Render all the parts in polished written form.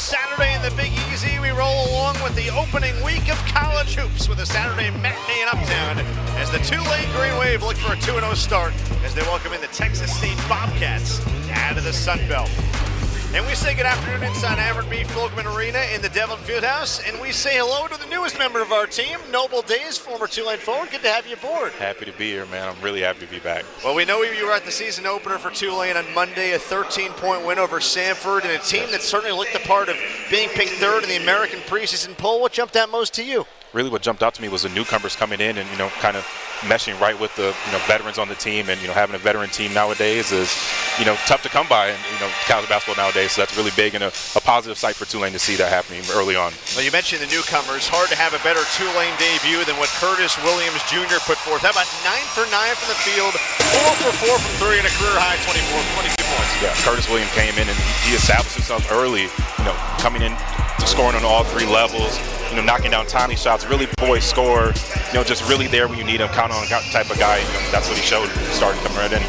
Saturday in the Big Easy. We roll along with the opening week of college hoops with a Saturday matinee in Uptown as the Tulane Green Wave look for a 2-0 start as they welcome in the Texas State Bobcats out of the Sun Belt. And we say good afternoon inside Averitt B. Fulgham Arena in the Devlin Fieldhouse. And we say hello to the newest member of our team, Noble Days, former Tulane forward. Good to have you aboard. Happy to be here, man. I'm really happy to be back. Well, we know you were at the season opener for Tulane on Monday, a 13-point win over Samford, and a team that certainly looked the part of being picked third in the American preseason poll. What jumped out most to you? Really what jumped out to me was the newcomers coming in and, kind of meshing right with the, veterans on the team. And, having a veteran team nowadays is, tough to come by in, college basketball nowadays. So that's really big and a positive sight for Tulane to see that happening early on. Well, you mentioned the newcomers. Hard to have a better Tulane debut than what Curtis Williams Jr. put forth. How about 9 for 9 from the field, 4 for 4 from three, and a career high 22 points. Yeah, Curtis Williams came in and he established himself early, coming in to scoring on all three levels, knocking down tiny shots, really poised scorer, just really there when you need him, count on type of guy. That's what he showed starting to come right in.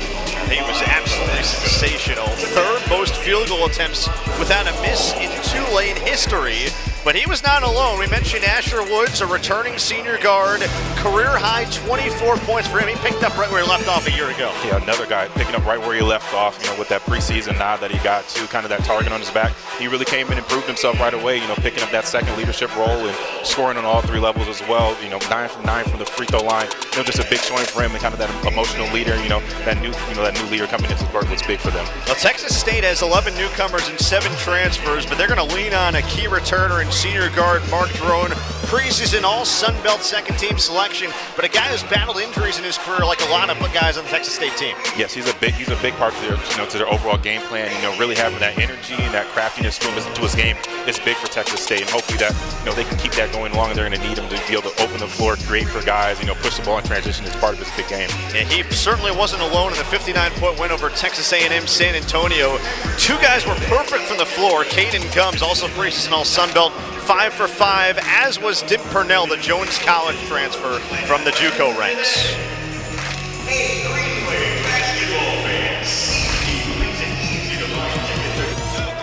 He was absolutely sensational. Third most field goal attempts without a miss in Tulane history. But he was not alone. We mentioned Asher Woods, a returning senior guard, career high 24 points for him. He picked up right where he left off a year ago. Yeah, another guy picking up right where he left off, with that preseason nod that he got to, kind of that target on his back. He really came in and proved himself right away, picking up that second leadership role and scoring on all three levels as well. 9 from 9 from the free throw line. Just a big showing for him and kind of that emotional leader, that new leader coming into the court was big for them. Well, Texas State has 11 newcomers and 7 transfers, but they're going to lean on a key returner and senior guard Mark Drone, preseason all Sun Belt second team selection, but a guy who's battled injuries in his career like a lot of guys on the Texas State team. Yes, he's a big part to their to their overall game plan. Really having that energy and that craftiness to his game is big for Texas State, and hopefully that they can keep that going long, and they're going to need him to be able to open the floor, create for guys, push the ball in transition as part of this big game. And he certainly wasn't alone in the 59-point win over Texas A&M San Antonio. Two guys were perfect from the floor. Caden Gums, also preseason all Sun Belt, 5 for 5, as was Dim Purnell, the Jones College transfer from the JUCO ranks.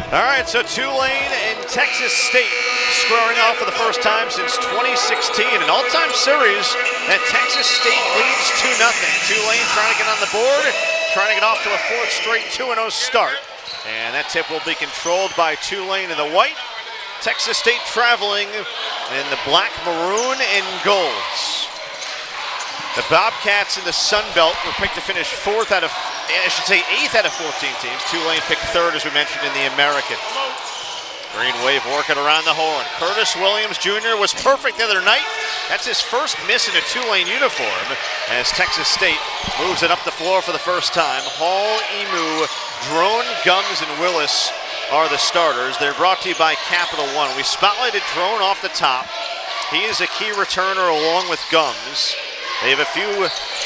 All right, so Tulane and Texas State squaring off for the first time since 2016. An all-time series that Texas State leads 2-0. Tulane trying to get on the board, trying to get off to a fourth straight 2-0 start. And that tip will be controlled by Tulane in the white. Texas State traveling in the black, maroon, and golds. The Bobcats in the Sun Belt were picked to finish eighth out of 14 teams. Tulane picked third, as we mentioned, in the American. Green Wave working around the horn. Curtis Williams Jr. was perfect the other night. That's his first miss in a Tulane uniform as Texas State moves it up the floor for the first time. Hall, Emu, Drone, Gums, and Willis are the starters. They're brought to you by Capital One. We spotlighted Drone off the top. He is a key returner along with Gums. They have a few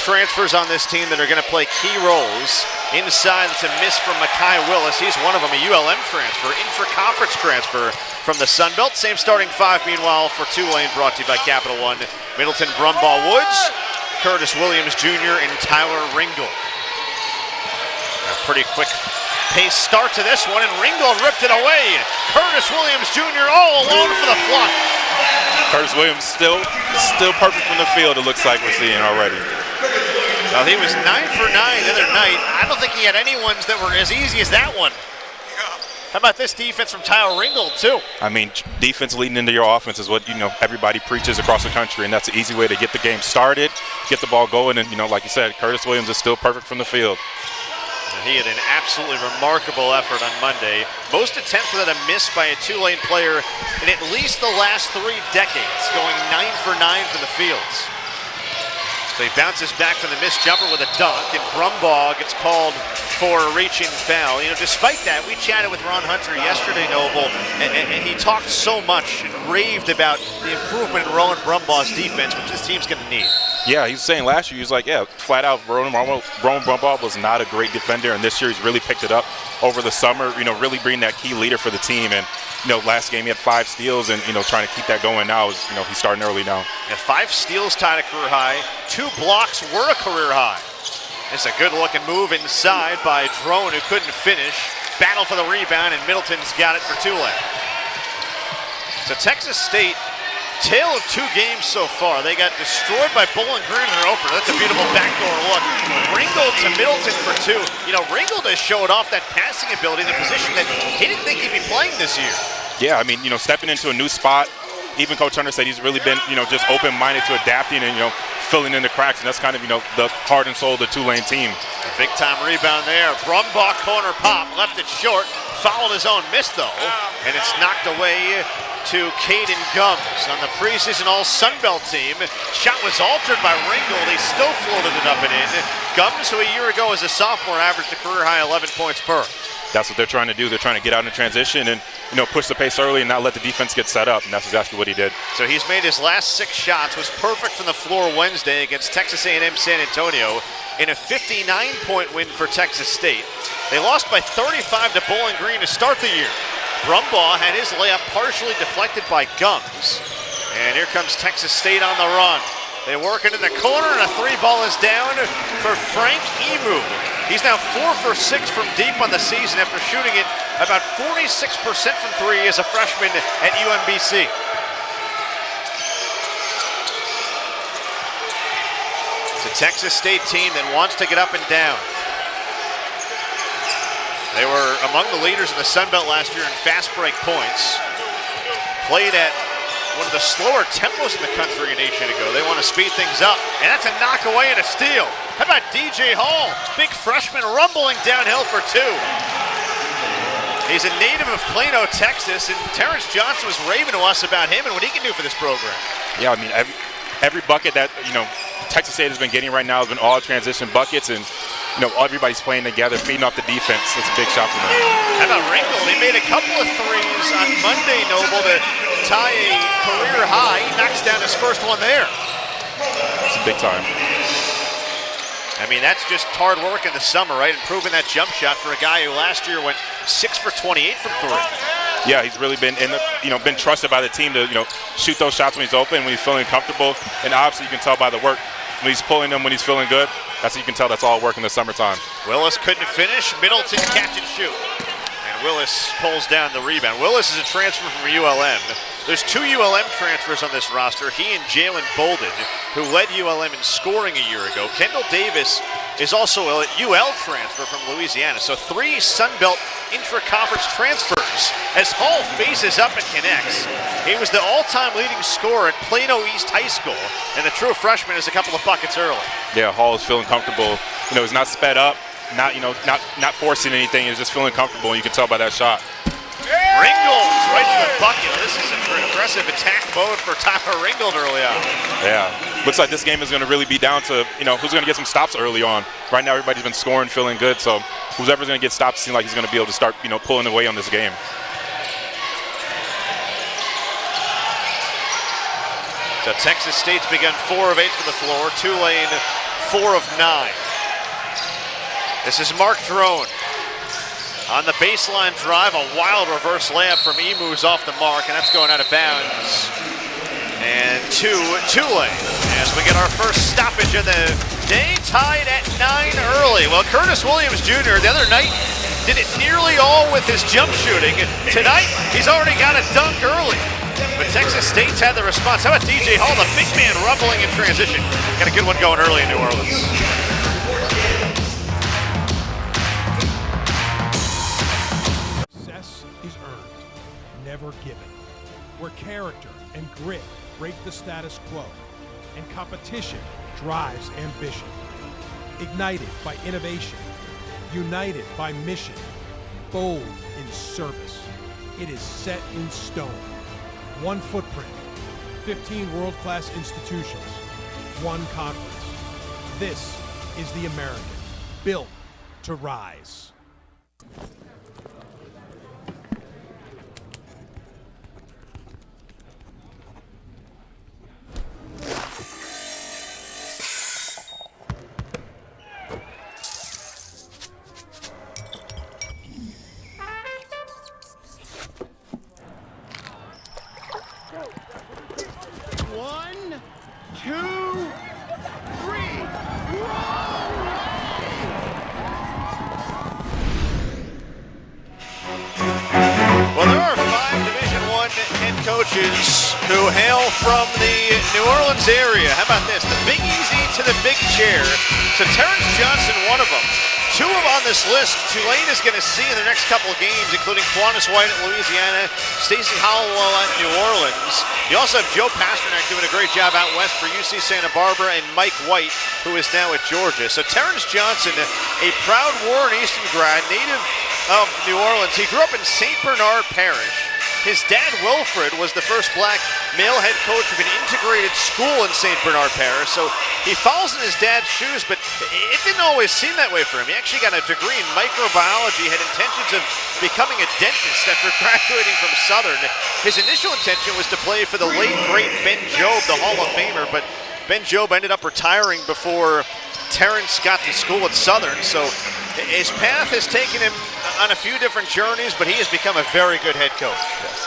transfers on this team that are going to play key roles. Inside, it's a miss from Mekhi Willis. He's one of them, a ULM transfer, intra-conference transfer from the Sun Belt. Same starting five, meanwhile, for Tulane, brought to you by Capital One. Middleton, Brumbaugh, Woods, Curtis Williams Jr., and Tyler Ringgold. A pretty quick pace start to this one, and Ringgold ripped it away. Curtis Williams Jr. all alone for the flop. Curtis Williams still perfect from the field, it looks like we're seeing already. Well, he was 9 for 9 the other night. I don't think he had any ones that were as easy as that one. How about this defense from Tyler Ringgold, too? I mean, defense leading into your offense is what, everybody preaches across the country, and that's an easy way to get the game started, get the ball going, and, like you said, Curtis Williams is still perfect from the field. He had an absolutely remarkable effort on Monday. Most attempts without a miss by a Tulane player in at least the last 3 decades, going 9 for 9 from the fields. So he bounces back from the missed jumper with a dunk, and Brumbaugh gets called for a reaching foul. Despite that, we chatted with Ron Hunter yesterday, Noble, and he talked so much and raved about the improvement in Rowan Brumbaugh's defense, which this team's going to need. Yeah, he was saying last year, he was like, flat out, Rowan Brumbaugh was not a great defender, and this year he's really picked it up over the summer, really being that key leader for the team. And, last game he had 5 steals and, trying to keep that going now is, he's starting early now. And 5 steals tied a career high. 2 blocks were a career high. It's a good-looking move inside by Drone, who couldn't finish. Battle for the rebound, and Middleton's got it for Tulane. So Texas State, tale of two games so far. They got destroyed by Bowling Green in their opener. That's a beautiful backdoor look. Ringgold to Middleton for two. You know, Ringgold has showed off that passing ability in the position that he didn't think he'd be playing this year. Yeah, I mean, you know, stepping into a new spot, even Coach Hunter said he's really been, you know, just open-minded to adapting and, you know, filling in the cracks, and that's kind of, you know, the heart and soul of the Tulane team. Big-time rebound there. Brumbaugh corner pop, left it short, fouled his own miss, though, and it's knocked away to Caden Gums on the preseason All-Sun Belt team. Shot was altered by Ringgold. He still floated it up and in. Gums, who a year ago as a sophomore averaged a career-high 11 points per. That's what they're trying to do. They're trying to get out in transition and, you know, push the pace early and not let the defense get set up, and that's exactly what he did. So he's made his last 6 shots, was perfect from the floor Wednesday against Texas A&M San Antonio in a 59-point win for Texas State. They lost by 35 to Bowling Green to start the year. Brumbaugh had his layup partially deflected by Gums. And here comes Texas State on the run. They work into the corner, and a 3-ball is down for Frank Emu. He's now 4 for 6 from deep on the season after shooting it about 46% from 3 as a freshman at UMBC. It's a Texas State team that wants to get up and down. They were among the leaders in the Sun Belt last year in fast break points. Played at one of the slower tempos in the country a nation ago. They want to speed things up, and that's a knock away and a steal. How about DJ Hall? Big freshman rumbling downhill for 2. He's a native of Plano, Texas, and Terrence Johnson was raving to us about him and what he can do for this program. Yeah, I mean, every bucket that, you know, Texas State has been getting right now has been all transition buckets, and, you know, everybody's playing together, feeding off the defense. It's a big shot for them. How about Ringgold? He made a couple of threes on Monday, Noble, to tie a career high. He knocks down his first one there. It's a big time. I mean, that's just hard work in the summer, right? Improving that jump shot for a guy who last year went 6 for 28 from 3. Yeah, he's really been been trusted by the team to, you know, shoot those shots when he's open, when he's feeling comfortable, and obviously you can tell by the work when he's pulling them when he's feeling good. That's what you can tell. That's all work in the summertime. Willis couldn't finish. Middleton catch and shoot. And Willis pulls down the rebound. Willis is a transfer from ULM. There's 2 ULM transfers on this roster. He and Jalen Bolden, who led ULM in scoring a year ago. Kendall Davis is also a UL transfer from Louisiana. So 3 Sun Belt intra-conference transfers as Hall faces up and connects. He was the all-time leading scorer at Plano East High School, and the true freshman is a couple of buckets early. Yeah, Hall is feeling comfortable. You know, he's not sped up, not forcing anything. He's just feeling comfortable, and you can tell by that shot. Ringgold right to the bucket. This is an aggressive attack mode for Tyler Ringgold early on. Yeah, looks like this game is going to really be down to, you know, who's going to get some stops early on. Right now, everybody's been scoring, feeling good, so whoever's going to get stops seems like he's going to be able to start, you know, pulling away on this game. So Texas State's begun 4 of 8 for the floor. Tulane 4 of 9. This is Mark Drone. On the baseline drive, a wild reverse layup from Emu's off the mark, and that's going out of bounds. And to Tulane as we get our first stoppage of the day, tied at 9 early. Well, Curtis Williams Jr. the other night did it nearly all with his jump shooting. Tonight, he's already got a dunk early. But Texas State's had the response. How about DJ Hall, the big man rumbling in transition? Got a good one going early in New Orleans. Is earned, never given. Where character and grit break the status quo, and competition drives ambition. Ignited by innovation, united by mission, bold in service. It is set in stone. One footprint, 15 world-class institutions, one conference. This is the American, built to rise. 1 head coaches who hail from the New Orleans area. How about this? The Big Easy to the Big Chair. So Terrence Johnson, one of them. 2 of them on this list, Tulane is going to see in the next couple of games, including Quantas White at Louisiana, Stacey Howell at New Orleans. You also have Joe Pasternak doing a great job out west for UC Santa Barbara, and Mike White, who is now at Georgia. So Terrence Johnson, a proud Warren Easton grad, native of New Orleans. He grew up in St. Bernard Parish. His dad, Wilfred, was the first black male head coach of an integrated school in St. Bernard Parish, so he follows in his dad's shoes, but it didn't always seem that way for him. He actually got a degree in microbiology, had intentions of becoming a dentist after graduating from Southern. His initial intention was to play for the late, great Ben Jobe, the Hall of Famer, but Ben Jobe ended up retiring before Terrence got to school at Southern, so his path has taken him on a few different journeys, but he has become a very good head coach. Yes.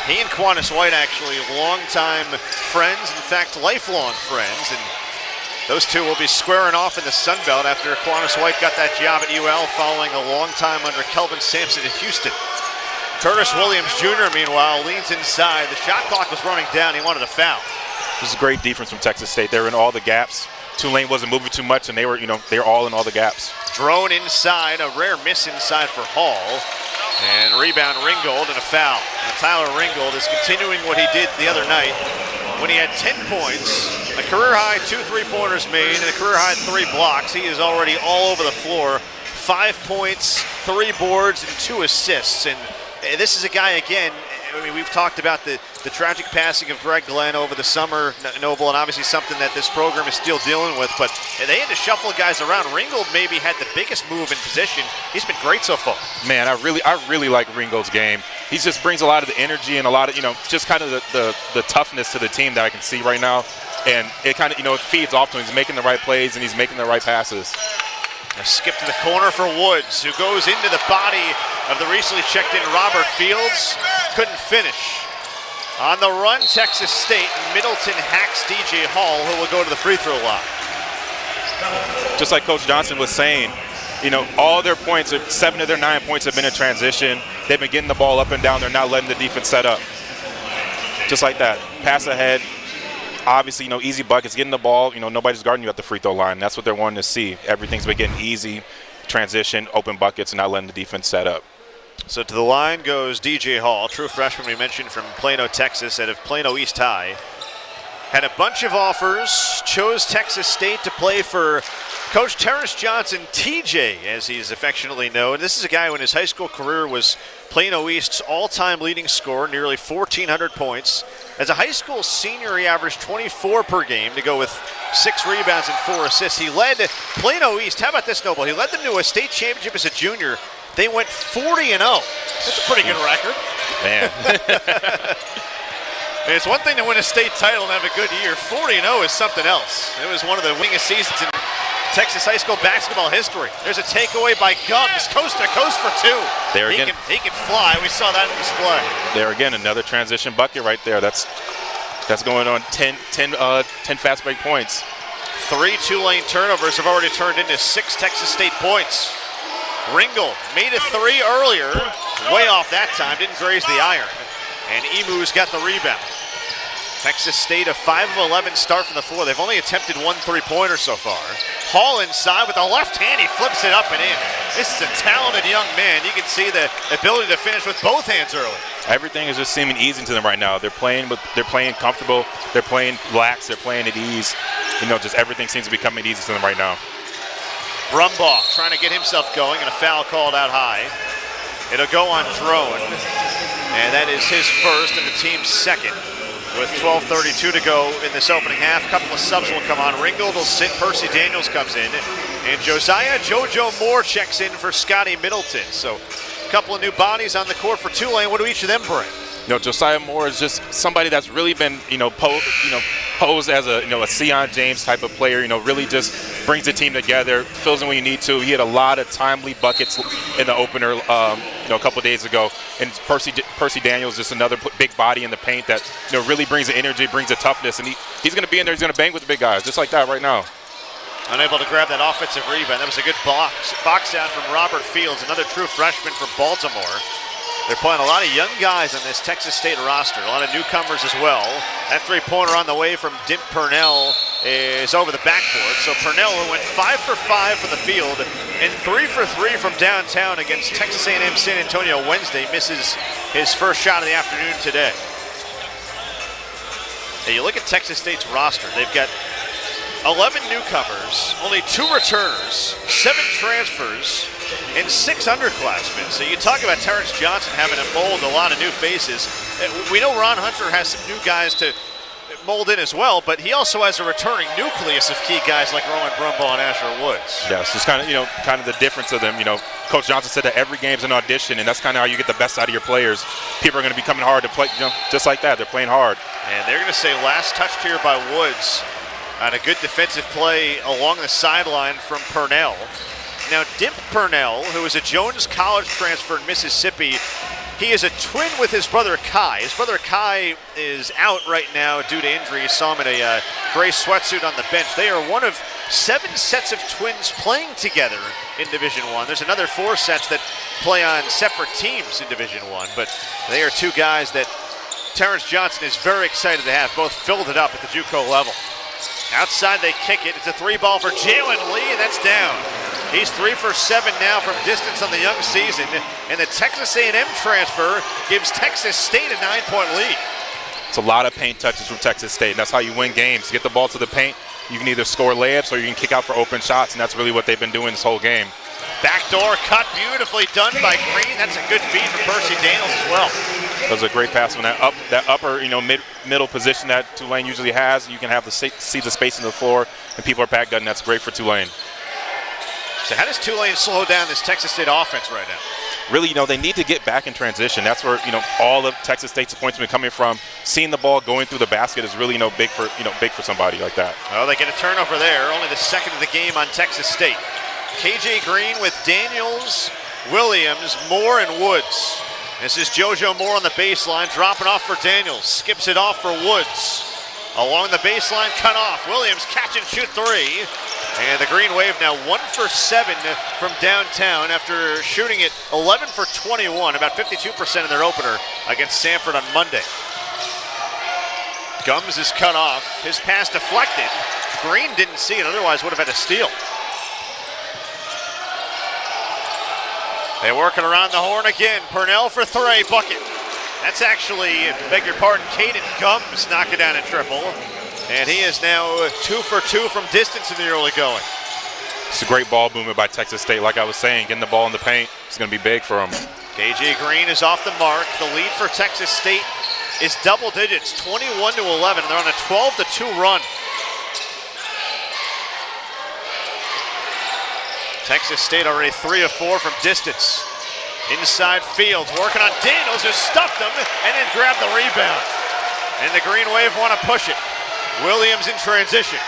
He and Quantas White actually longtime friends, in fact, lifelong friends, and those two will be squaring off in the Sun Belt after Quantas White got that job at UL following a long time under Kelvin Sampson at Houston. Curtis Williams Jr., meanwhile, leans inside. The shot clock was running down. He wanted a foul. This is great defense from Texas State. They were in all the gaps. Tulane wasn't moving too much, and they were all in all the gaps. Drone inside, a rare miss inside for Hall. And rebound Ringgold and a foul. Now Tyler Ringgold is continuing what he did the other night when he had 10 points, a career-high 2 3-pointers made, and a career-high 3 blocks. He is already all over the floor. 5 points, 3 boards, and 2 assists. And this is a guy, again, I mean, we've talked about the tragic passing of Greg Glenn over the summer, Noble, and obviously something that this program is still dealing with, but they had to shuffle guys around. Ringgold maybe had the biggest move in position. He's been great so far. Man, I really like Ringgold's game. He just brings a lot of the energy and a lot of, just kind of the toughness to the team that I can see right now. And it kind of, it feeds off to him. He's making the right plays and he's making the right passes. A skip to the corner for Woods, who goes into the body of the recently checked in Robert Fields. Couldn't finish. On the run, Texas State. Middleton hacks DJ Hall, who will go to the free throw line. Just like Coach Johnson was saying, all their points, 7 of their 9 points have been in transition. They've been getting the ball up and down. They're not letting the defense set up. Just like that. Pass ahead. Obviously, easy buckets, getting the ball. Nobody's guarding you at the free throw line. That's what they're wanting to see. Everything's been getting easy, transition, open buckets, and not letting the defense set up. So to the line goes DJ Hall, true freshman we mentioned from Plano, Texas, out of Plano East High. Had a bunch of offers, chose Texas State to play for Coach Terrence Johnson, TJ, as he's affectionately known. This is a guy who in his high school career was Plano East's all-time leading scorer, nearly 1,400 points. As a high school senior, he averaged 24 per game to go with 6 rebounds and 4 assists. He led Plano East. How about this, Noble? He led them to a state championship as a junior. They went 40-0. That's a pretty good record. Man. It's one thing to win a state title and have a good year. 40-0 is something else. It was one of the winningest seasons in Texas high school basketball history. There's a takeaway by Gums, coast to coast for 2. There again. He can fly. We saw that in display. There again, another transition bucket right there. That's going on 10 fast break points. 3 Tulane turnovers have already turned into 6 Texas State points. Ringgold made a 3 earlier, way off that time, didn't graze the iron. And Emu's got the rebound. Texas State a 5 of 11 start from the floor. They've only attempted 1 3-pointer so far. Hall inside with the left hand, he flips it up and in. This is a talented young man. You can see the ability to finish with both hands early. Everything is just seeming easy to them right now. They're playing comfortable, they're playing lax, they're playing at ease. Just everything seems to be coming easy to them right now. Brumbaugh trying to get himself going, and a foul called out high. It'll go on Drone, and that is his first and the team's second. With 12:32 to go in this opening half, a couple of subs will come on. Ringgold will sit, Percy Daniels comes in, and Josiah JoJo Moore checks in for Scotty Middleton. So a couple of new bodies on the court for Tulane. What do each of them bring? Josiah Moore is just somebody that's really been, posed as a Sion James type of player. Really just brings the team together, fills in when you need to. He had a lot of timely buckets in the opener, a couple days ago. And Percy Daniels, just another big body in the paint that really brings the energy, brings the toughness, and he's going to be in there. He's going to bang with the big guys, just like that right now. Unable to grab that offensive rebound. That was a good box out from Robert Fields, another true freshman from Baltimore. They're playing a lot of young guys on this Texas State roster, a lot of newcomers as well. That three-pointer on the way from Dimp Purnell is over the backboard. So Purnell, who went 5 for 5 from the field and 3 for 3 from downtown against Texas A&M San Antonio Wednesday, misses his first shot of the afternoon today. Now you look at Texas State's roster. They've got 11 newcomers, only 2 returners, 7 transfers, and 6 underclassmen. So you talk about Terrence Johnson having to mold a lot of new faces. We know Ron Hunter has some new guys to mold in as well, but he also has a returning nucleus of key guys like Rowan Brumbaugh and Asher Woods. Yeah, it's just kind of the difference of them. Coach Johnson said that every game's an audition, and that's kind of how you get the best out of your players. People are going to be coming hard to play, just like that. They're playing hard. And they're going to say last touch here by Woods on a good defensive play along the sideline from Purnell. Now, Dimp Purnell, who is a Jones College transfer in Mississippi, he is a twin with his brother Kai. His brother Kai is out right now due to injury. You saw him in a gray sweatsuit on the bench. They are one of 7 sets of twins playing together in Division I. There's another 4 sets that play on separate teams in Division I, but they are 2 guys that Terrence Johnson is very excited to have. Both filled it up at the JUCO level. Outside they kick it. It's a 3-ball for Jalen Lee, and that's down. He's 3 for 7 now from distance on the young season, and the Texas A&M transfer gives Texas State a 9-point lead. It's a lot of paint touches from Texas State, and that's how you win games. Get the ball to the paint, you can either score layups or you can kick out for open shots, and that's really what they've been doing this whole game. Backdoor cut, beautifully done by Green. That's a good feed from Percy Daniels as well. That was a great pass from that upper, middle position that Tulane usually has. You can have see the space in the floor, and people are packed, and that's great for Tulane. So how does Tulane slow down this Texas State offense right now? Really, they need to get back in transition. That's where, all of Texas State's points have been coming from. Seeing the ball going through the basket is really, big for somebody like that. Oh, they get a turnover there. Only the second of the game on Texas State. KJ Green with Daniels, Williams, Moore, and Woods. This is JoJo Moore on the baseline, dropping off for Daniels. Skips it off for Woods. Along the baseline, cut off. Williams catch and shoot 3. And the Green Wave now 1 for 7 from downtown after shooting it 11 for 21, about 52% in their opener against Samford on Monday. Gums is cut off. His pass deflected. Green didn't see it, otherwise would have had a steal. They're working around the horn again. Purnell for 3, bucket. That's actually, beg your pardon, Caden Gums knocking down a triple. And he is now 2 for 2 from distance in the early going. It's a great ball movement by Texas State. Like I was saying, getting the ball in the paint is going to be big for them. KJ Green is off the mark. The lead for Texas State is double digits, 21-11. They're on a 12-2 run. Texas State already 3 of 4 from distance. Inside Fields, working on Daniels, who stuffed him and then grabbed the rebound. And the Green Wave want to push it. Williams in transition.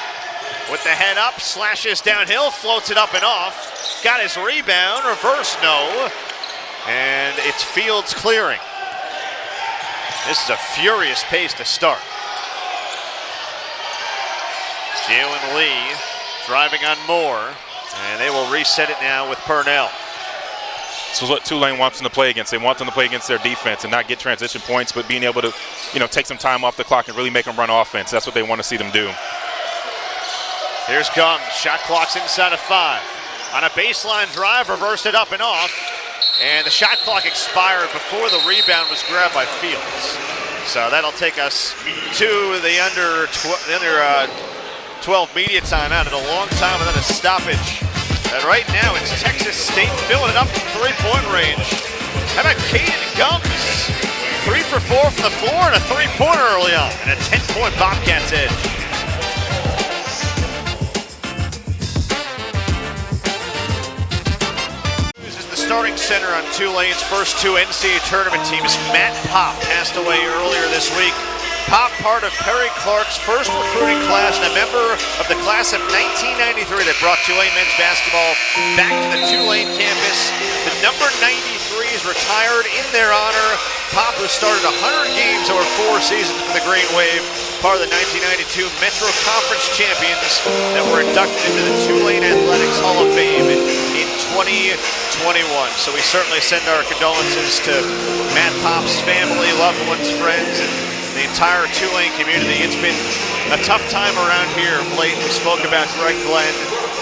With the head up, slashes downhill, floats it up and off. Got his rebound, reverse no. And it's Fields clearing. This is a furious pace to start. Jalen Lee driving on Moore. And they will reset it now with Purnell. This is what Tulane wants them to play against. They want them to play against their defense and not get transition points, but being able to, take some time off the clock and really make them run offense. That's what they want to see them do. Here's Gums. Shot clock's inside of 5. On a baseline drive, reversed it up and off. And the shot clock expired before the rebound was grabbed by Fields. So that'll take us to the under 12 media timeout at a long time without a stoppage. And right now it's Texas State filling it up from 3-point range. How about Caden Gums? 3 for 4 from the floor and a 3-pointer early on. And a 10-point Bobcats edge. This is the starting center on Tulane's first 2 NCAA tournament teams. Matt Pop passed away earlier this week. Pop, part of Perry Clark's first recruiting class and a member of the class of 1993 that brought Tulane men's basketball back to the Tulane campus. The number 93 is retired in their honor. Pop, who started 100 games over 4 seasons for the Green Wave, part of the 1992 Metro Conference champions that were inducted into the Tulane Athletics Hall of Fame in 2021. So we certainly send our condolences to Matt Pop's family, loved ones, friends, and the entire Tulane community. It's been a tough time around here of late. We spoke about Greg Glenn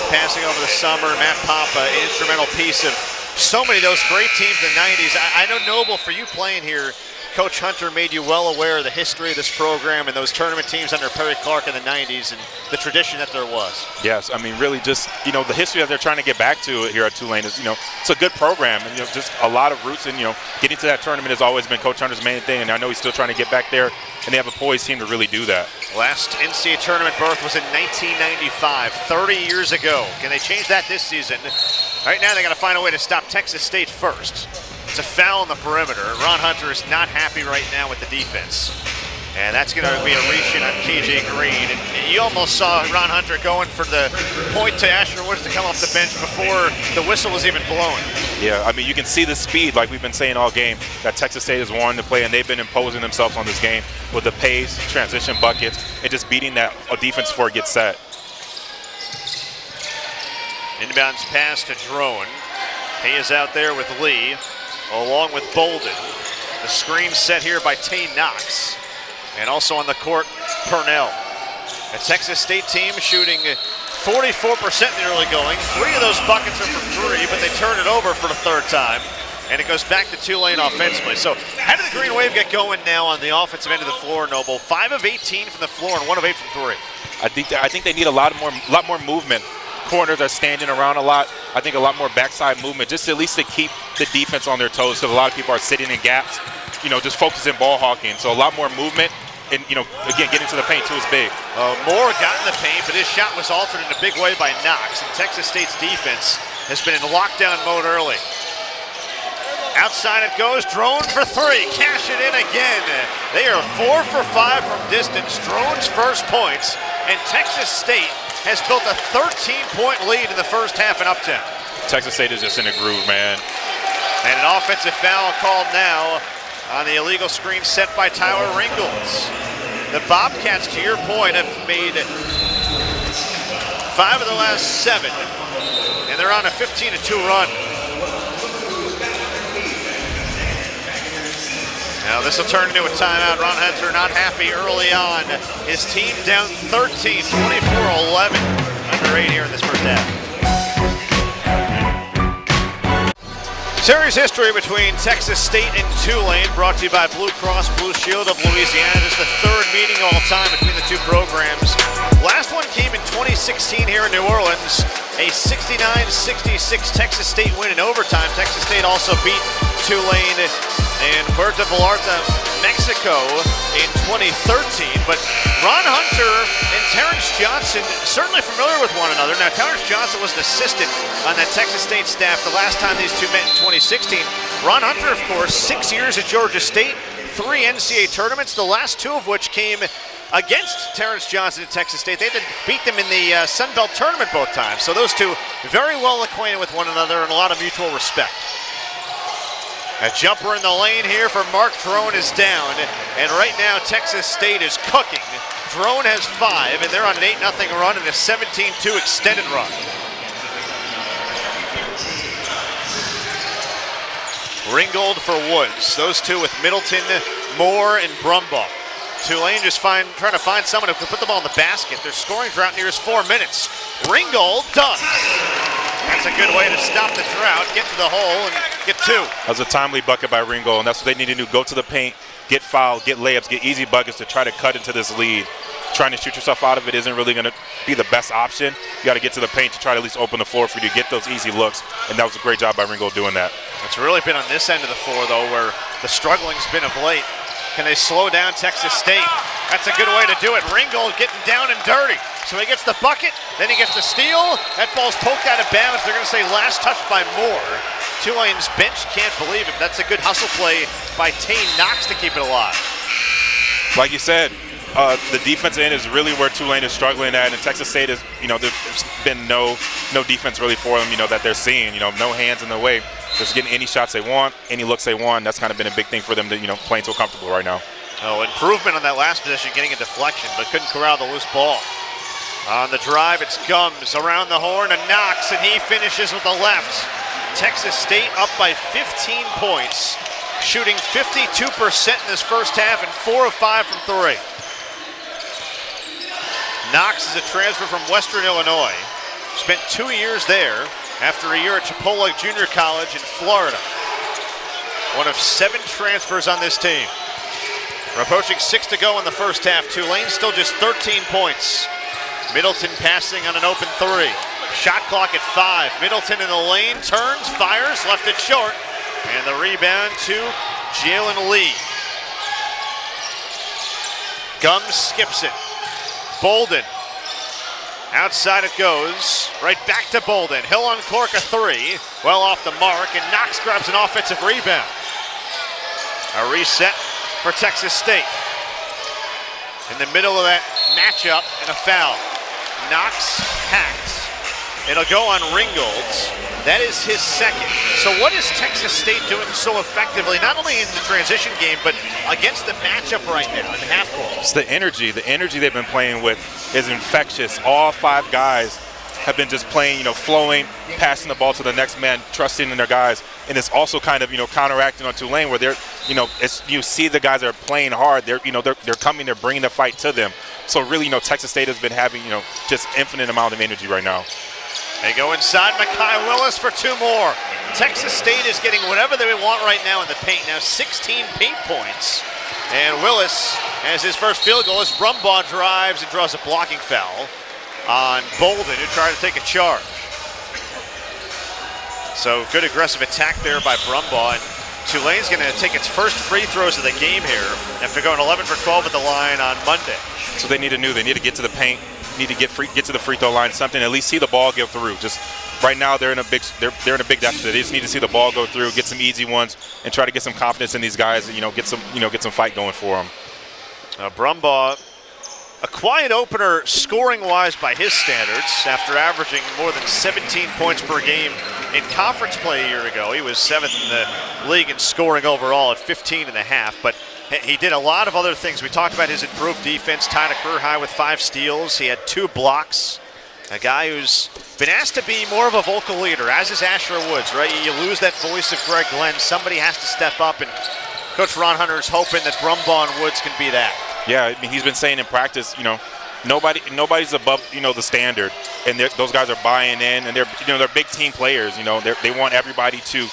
passing over the summer. Matt Pop, an instrumental piece of so many of those great teams in the 90s. I know, Noble, for you playing here, Coach Hunter made you well aware of the history of this program and those tournament teams under Perry Clark in the 90s and the tradition that there was. Yes, I mean, really just, the history that they're trying to get back to here at Tulane is, it's a good program and, just a lot of roots and, getting to that tournament has always been Coach Hunter's main thing, and I know he's still trying to get back there, and they have a poised team to really do that. Last NCAA tournament berth was in 1995, 30 years ago. Can they change that this season? Right now they got to find a way to stop Texas State first. It's a foul on the perimeter. Ron Hunter is not happy right now with the defense. And that's going to be a reach in on KJ Green. And you almost saw Ron Hunter going for the point to Asher Woods to come off the bench before the whistle was even blowing. Yeah, I mean, you can see the speed, like we've been saying all game, that Texas State is wanting to play, and they've been imposing themselves on this game with the pace, transition buckets, and just beating that defense before it gets set. Inbounds pass to Drone. He is out there with Lee, along with Bolden. The screen set here by Tay Knox. And also on the court, Purnell. A Texas State team shooting 44% in the early going. 3 of those buckets are from 3, but they turn it over for the 3rd time. And it goes back to Tulane offensively. So how did the Green Wave get going now on the offensive end of the floor, Noble? 5 of 18 from the floor and 1 of 8 from 3. I think they need a lot more movement. Corners are standing around a lot. I think a lot more backside movement, just at least to keep the defense on their toes, because a lot of people are sitting in gaps, just focusing ball hawking. So a lot more movement. And, again, getting to the paint, too, is big. Moore got in the paint, but his shot was altered in a big way by Knox. And Texas State's defense has been in lockdown mode early. Outside it goes. Drone for 3. Cash it in again. They are 4 for 5 from distance. Drone's first points. And Texas State has built a 13-point lead in the first half in Uptown. Texas State is just in a groove, man. And an offensive foul called now on the illegal screen set by Tyler Ringolds. The Bobcats, to your point, have made 5 of the last 7, and they're on a 15-2 run. Now this will turn into a timeout. Ron Hunter not happy early on. His team down 13, 24-11, under 8 here in this first half. Series history between Texas State and Tulane, brought to you by Blue Cross Blue Shield of Louisiana. This is the 3rd meeting all time between the 2 programs. Last one came in 2016 here in New Orleans, a 69-66 Texas State win in overtime. Texas State also beat Tulane in Puerto Vallarta, Mexico in 2013. But Ron Hunter and Terrence Johnson certainly familiar with one another. Now, Terrence Johnson was an assistant on that Texas State staff the last time these two met in 2016. Ron Hunter, of course, 6 years at Georgia State, 3 NCAA tournaments, the last 2 of which came against Terrence Johnson at Texas State. They did beat them in the Sun Belt tournament both times. So those two very well acquainted with one another and a lot of mutual respect. A jumper in the lane here for Mark Drone is down. And right now, Texas State is cooking. Drone has 5, and they're on an 8-0 run and a 17-2 extended run. Ringgold for Woods. Those two with Middleton, Moore, and Brumbaugh. Tulane just trying to find someone who can put the ball in the basket. Their scoring drought nears 4 minutes. Ringgold does. That's a good way to stop the drought, get to the hole, and get 2. That was a timely bucket by Ringgold, and that's what they need to do. Go to the paint, get fouled, get layups, get easy buckets to try to cut into this lead. Trying to shoot yourself out of it isn't really going to be the best option. You got to get to the paint to try to at least open the floor for you to get those easy looks, and that was a great job by Ringgold doing that. It's really been on this end of the floor, though, where the struggling's been of late. Can they slow down Texas State? That's a good way to do it. Ringgold getting down and dirty. So he gets the bucket, then he gets the steal. That ball's poked out of bounds. They're going to say last touch by Moore. Tulane's bench can't believe it. That's a good hustle play by Tay Knox to keep it alive. Like you said, the defense end is really where Tulane is struggling at, and Texas State is, there's been no defense really for them, that they're seeing, no hands in the way. Just getting any shots they want, any looks they want. That's kind of been a big thing for them to, playing so comfortable right now. Oh, improvement on that last possession, getting a deflection, but couldn't corral the loose ball. On the drive, it's Gums around the horn and Knox, and he finishes with the left. Texas State up by 15 points, shooting 52% in this first half and 4 of 5 from 3. Knox is a transfer from Western Illinois. Spent 2 years there after a year at Chipola Junior College in Florida. One of 7 transfers on this team. We're approaching 6 to go in the first half. Tulane still just 13 points. Middleton passing on an open 3. Shot clock at 5. Middleton in the lane, turns, fires, left it short. And the rebound to Jalen Lee. Gums skips it. Bolden. Outside it goes. Right back to Bolden. He'll uncork a 3. Well off the mark, and Knox grabs an offensive rebound. A reset for Texas State. In the middle of that matchup, and a foul. Knox hacked. It'll go on Ringgold. That is his second. So what is Texas State doing so effectively, not only in the transition game, but against the matchup right now in the half court? It's the energy. The energy they've been playing with is infectious. All 5 guys have been just playing, flowing, passing the ball to the next man, trusting in their guys. And it's also kind of, counteracting on Tulane where they're, you see the guys that are playing hard. They're coming, they're bringing the fight to them. So really, Texas State has been having, just infinite amount of energy right now. They go inside Mekhi Willis for 2 more. Texas State is getting whatever they want right now in the paint. Now 16 paint points. And Willis has his first field goal as Brumbaugh drives and draws a blocking foul on Bolden, who tried to take a charge. So good aggressive attack there by Brumbaugh. And Tulane's going to take its first free throws of the game here after going 11 for 12 at the line on Monday. So they need to get to the paint. Need to get to the free throw line, something, at least see the ball go through. Just right now they're in a big deficit. They just need to see the ball go through, get some easy ones, and try to get some confidence in these guys. Get some fight going for them. Brumbaugh, a quiet opener scoring-wise by his standards, after averaging more than 17 points per game in conference play a year ago. He was 7th in the league in scoring overall at 15.5, but he did a lot of other things. We talked about his improved defense, tied a career high with 5 steals. He had 2 blocks. A guy who's been asked to be more of a vocal leader, as is Asher Woods, right? You lose that voice of Greg Glenn. Somebody has to step up, and Coach Ron Hunter's hoping that Brumbaugh and Woods can be that. Yeah, I mean, he's been saying in practice, nobody's above, the standard, and those guys are buying in, and they're big team players. They want everybody to,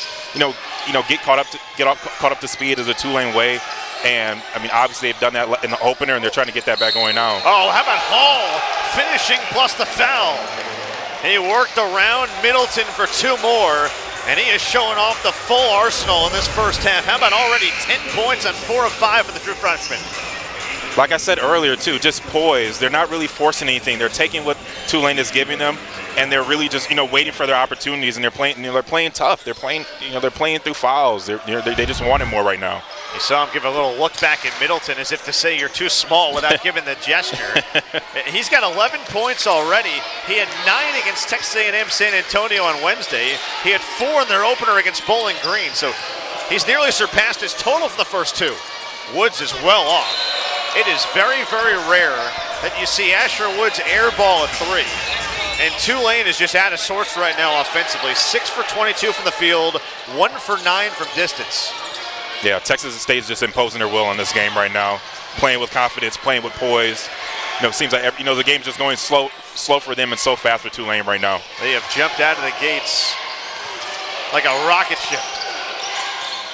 get caught up to speed as a Tulane way. And, I mean, obviously they've done that in the opener, and they're trying to get that back going now. Oh, how about Hall finishing plus the foul? He worked around Middleton for 2 more, and he is showing off the full arsenal in this first half. How about already 10 points on 4 of 5 for the true freshman? Like I said earlier, too, just poised. They're not really forcing anything. They're taking what Tulane is giving them, and they're really just, waiting for their opportunities, and they're playing tough. They're playing through fouls. They just want it more right now. You saw him give a little look back at Middleton as if to say you're too small without giving the gesture. He's got 11 points already. He had 9 against Texas A&M San Antonio on Wednesday. He had 4 in their opener against Bowling Green. So he's nearly surpassed his total for the first 2. Woods is well off. It is very, very rare that you see Asher Woods airball a 3. And Tulane is just out of sorts right now offensively. 6 for 22 from the field, 1 for 9 from distance. Yeah, Texas State is just imposing their will on this game right now, playing with confidence, playing with poise. It seems like the game's just going slow for them and so fast for Tulane right now. They have jumped out of the gates like a rocket ship.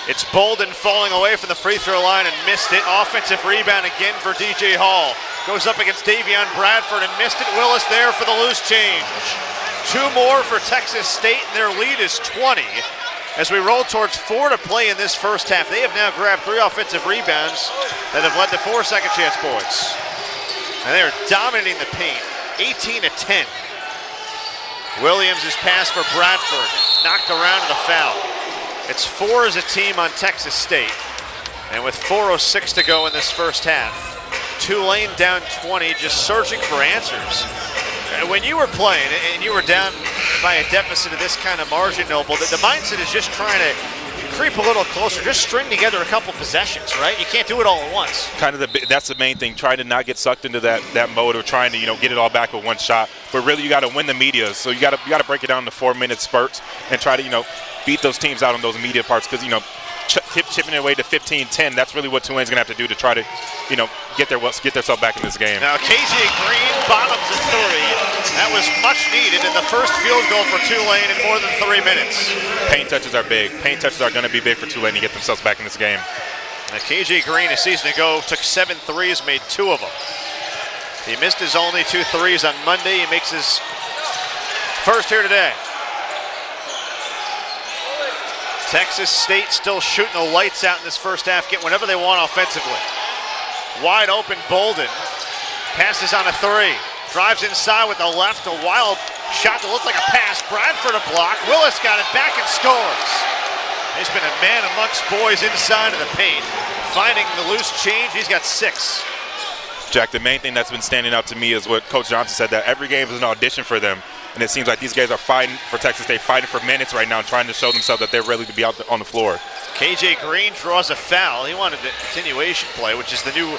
It's Bolden falling away from the free throw line and missed it. Offensive rebound again for DJ Hall. Goes up against Davion Bradford and missed it. Willis there for the loose change. 2 more for Texas State, and their lead is 20. As we roll towards 4 to play in this first half, they have now grabbed 3 offensive rebounds that have led to 4 second chance points. And they are dominating the paint, 18 to 10. Williams is passed for Bradford, knocked around in a foul. It's 4 as a team on Texas State. And with 4:06 to go in this first half, Tulane down 20, just searching for answers. When you were playing and you were down by a deficit of this kind of margin, Noble, the mindset is just trying to creep a little closer. Just string together a couple possessions, right? You can't do it all at once. That's the main thing, trying to not get sucked into that mode of trying to, get it all back with one shot. But really, you got to win the media. So you got to break it down to 4-minute spurts and try to, beat those teams out on those media parts because, chipping it away to 15-10, that's really what Tulane's going to have to do to try to, get themselves back in this game. Now, KJ Green bottoms a three. That was much needed in the first field goal for Tulane in more than 3 minutes. Paint touches are big. Paint touches are going to be big for Tulane to get themselves back in this game. Now, KJ Green, a season ago, took 7 threes, made 2 of them. He missed his only 2 threes on Monday. He makes his first here today. Texas State still shooting the lights out in this first half, get whenever they want offensively. Wide open Bolden, passes on a 3, drives inside with the left, a wild shot that looked like a pass. Bradford a block, Willis got it back and scores. He's been a man amongst boys inside of the paint, finding the loose change. He's got 6. Jack, the main thing that's been standing out to me is what Coach Johnson said, that every game is an audition for them. And it seems like these guys are fighting for Texas State, fighting for minutes right now, trying to show themselves that they're ready to be out on the floor. KJ Green draws a foul. He wanted a continuation play, which is the new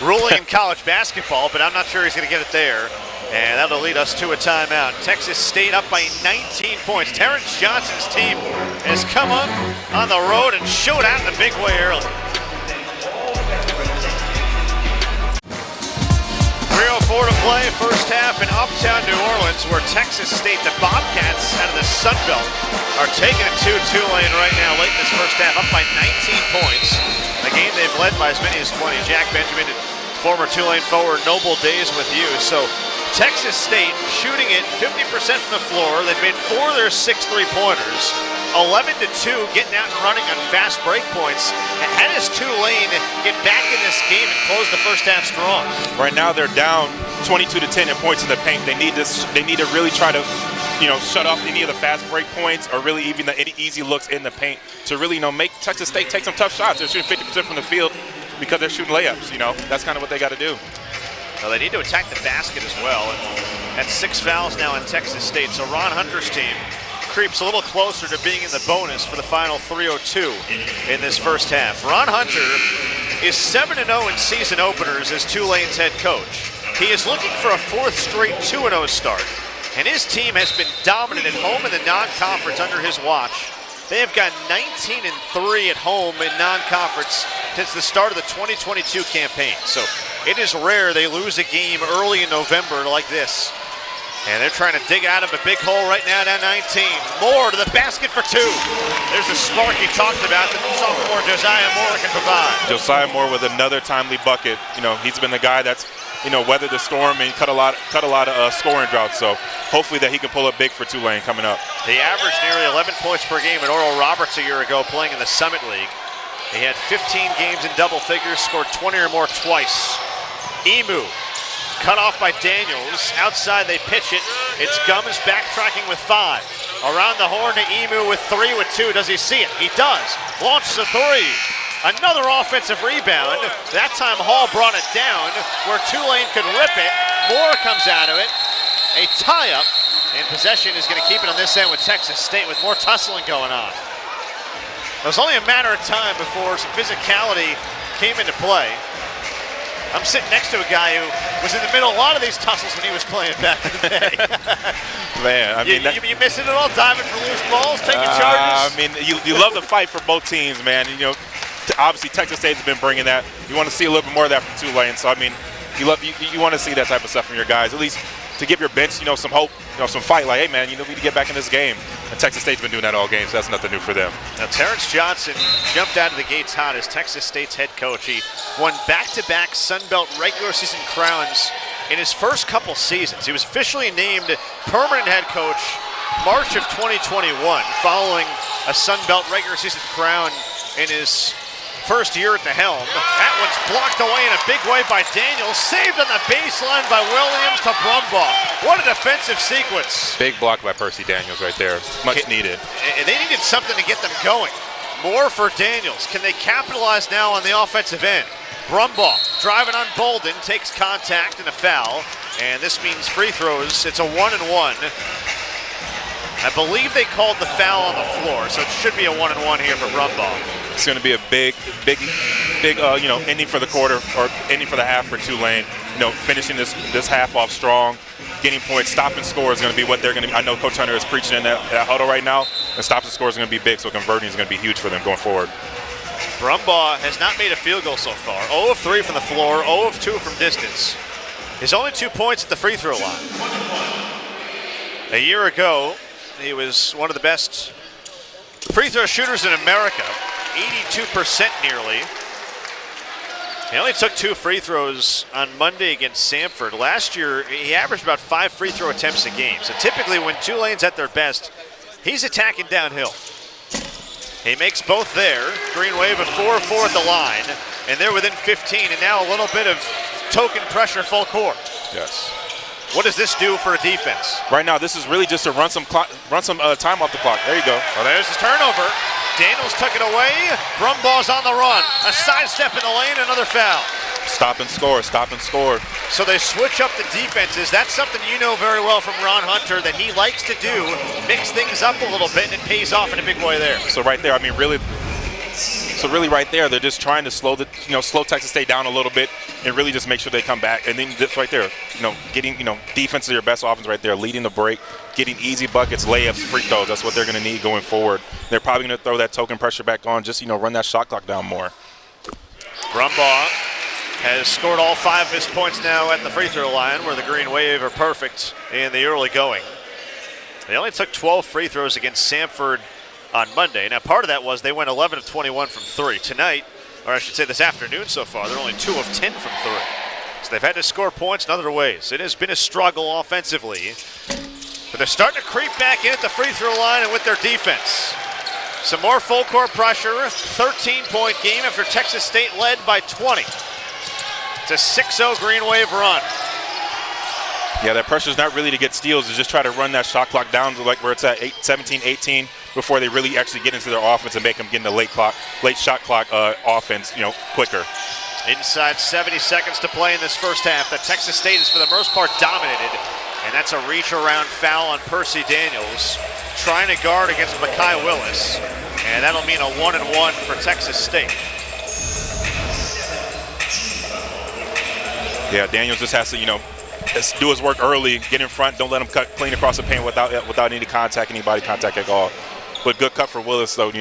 ruling in college basketball, but I'm not sure he's going to get it there. And that'll lead us to a timeout. Texas State up by 19 points. Terrence Johnson's team has come up on the road and showed out in a big way early. 3:04 to play, first half in uptown New Orleans, where Texas State, the Bobcats out of the Sun Belt, are taking it to Tulane right now late in this first half, up by 19 points. A game they've led by as many as 20. Jack Benjamin and former Tulane forward Noble Days with you. So Texas State shooting it 50% from the floor. They've made 4 of their 6 3-pointers. 11-2, getting out and running on fast break points. And how does Tulane get back in this game and close the first half strong? Right now they're down 22-10 in points in the paint. They need to really try to, shut off any of the fast break points or really even any easy looks in the paint to really, make Texas State take some tough shots. They're shooting 50% from the field because they're shooting layups. That's kind of what they got to do. Well, they need to attack the basket as well. And that's 6 fouls now in Texas State. So Ron Hunter's team creeps a little closer to being in the bonus for the final 3:02 in this first half. Ron Hunter is 7-0 in season openers as Tulane's head coach. He is looking for a 4th straight 2-0 start, and his team has been dominant at home in the non-conference under his watch. They have got 19-3 at home in non-conference since the start of the 2022 campaign. So it is rare they lose a game early in November like this. And they're trying to dig out of a big hole right now down 19. Moore to the basket for 2. There's the spark he talked about that sophomore Josiah Moore can provide. Josiah Moore with another timely bucket. He's been the guy that's, weathered the storm and cut a lot of scoring droughts. So hopefully that he can pull up big for Tulane coming up. He averaged nearly 11 points per game at Oral Roberts a year ago playing in the Summit League. He had 15 games in double figures, scored 20 or more twice. Emu. Cut off by Daniels. Outside they pitch it. It's Gums backtracking with 5. Around the horn to Emu with 3 with 2. Does he see it? He does. Launches a 3. Another offensive rebound. That time Hall brought it down where Tulane could rip it. Moore comes out of it. A tie-up. And possession is going to keep it on this end with Texas State with more tussling going on. It was only a matter of time before some physicality came into play. I'm sitting next to a guy who was in the middle of a lot of these tussles when he was playing back in the day. Man, I mean, you missing it all, diving for loose balls, taking charges? I mean, you love the fight for both teams, man. Obviously Texas State's been bringing that. You want to see a little bit more of that from Tulane. So I mean, you want to see that type of stuff from your guys, at least to give your bench, some hope, some fight. Like, hey, man, we need to get back in this game. And Texas State's been doing that all game, so that's nothing new for them. Now, Terrence Johnson jumped out of the gates hot as Texas State's head coach. He won back-to-back Sun Belt regular season crowns in his first couple seasons. He was officially named permanent head coach March of 2021, following a Sun Belt regular season crown in his first year at the helm. That one's blocked away in a big way by Daniels. Saved on the baseline by Williams to Brumbaugh. What a defensive sequence. Big block by Percy Daniels right there. Much needed. They needed something to get them going. More for Daniels. Can they capitalize now on the offensive end? Brumbaugh driving on Bolden, takes contact and a foul. And this means free throws. It's a 1-and-1. I believe they called the foul on the floor, so it should be a 1-and-1 here for Brumbaugh. It's going to be a big, ending for the quarter or ending for the half for Tulane. Finishing this half off strong, getting points, stop and score is going to be what they're going to. I know Coach Hunter is preaching in that huddle right now, and stop and score is going to be big. So converting is going to be huge for them going forward. Brumbaugh has not made a field goal so far. 0 of 3 from the floor, 0 of 2 from distance. His only 2 points at the free throw line. A year ago, he was one of the best free throw shooters in America, 82% nearly. He only took 2 free throws on Monday against Samford. Last year, he averaged about 5 free throw attempts a game. So typically when Tulane's at their best, he's attacking downhill. He makes both there. Green Wave a 4-4 at the line, and they're within 15, and now a little bit of token pressure full court. Yes. What does this do for a defense? Right now, this is really just to run some time off the clock. There you go. Well, there's his turnover. Daniels took it away. Brumbaugh's on the run. A sidestep in the lane, another foul. Stop and score, stop and score. So they switch up the defenses. That's something you know very well from Ron Hunter that he likes to do. Mix things up a little bit, and it pays off in a big way there. So right there, really right there, they're just trying to slow Texas State down a little bit and really just make sure they come back. And then this right there, getting, defense is your best offense right there, leading the break, getting easy buckets, layups, free throws. That's what they're going to need going forward. They're probably going to throw that token pressure back on, just, run that shot clock down more. Brumbaugh has scored all 5 of his points now at the free throw line, where the Green Wave are perfect in the early going. They only took 12 free throws against Samford on Monday. Now, part of that was they went 11 of 21 from 3. Tonight, or I should say this afternoon so far, they're only 2 of 10 from 3. So they've had to score points in other ways. It has been a struggle offensively, but they're starting to creep back in at the free throw line and with their defense. Some more full court pressure, 13-point game after Texas State led by 20. It's a 6-0 Green Wave run. Yeah, that pressure's not really to get steals. It's just try to run that shot clock down to like where it's at 17, 18 before they really actually get into their offense and make them get in the late shot clock offense, quicker. Inside 70 seconds to play in this first half. The Texas State is for the most part dominated, and that's a reach around foul on Percy Daniels, trying to guard against Mekhi Willis, and that'll mean a 1-and-1 for Texas State. Yeah, Daniels just has to, do his work early, get in front, don't let him cut clean across the paint without any contact at all. But good cut for Willis, though,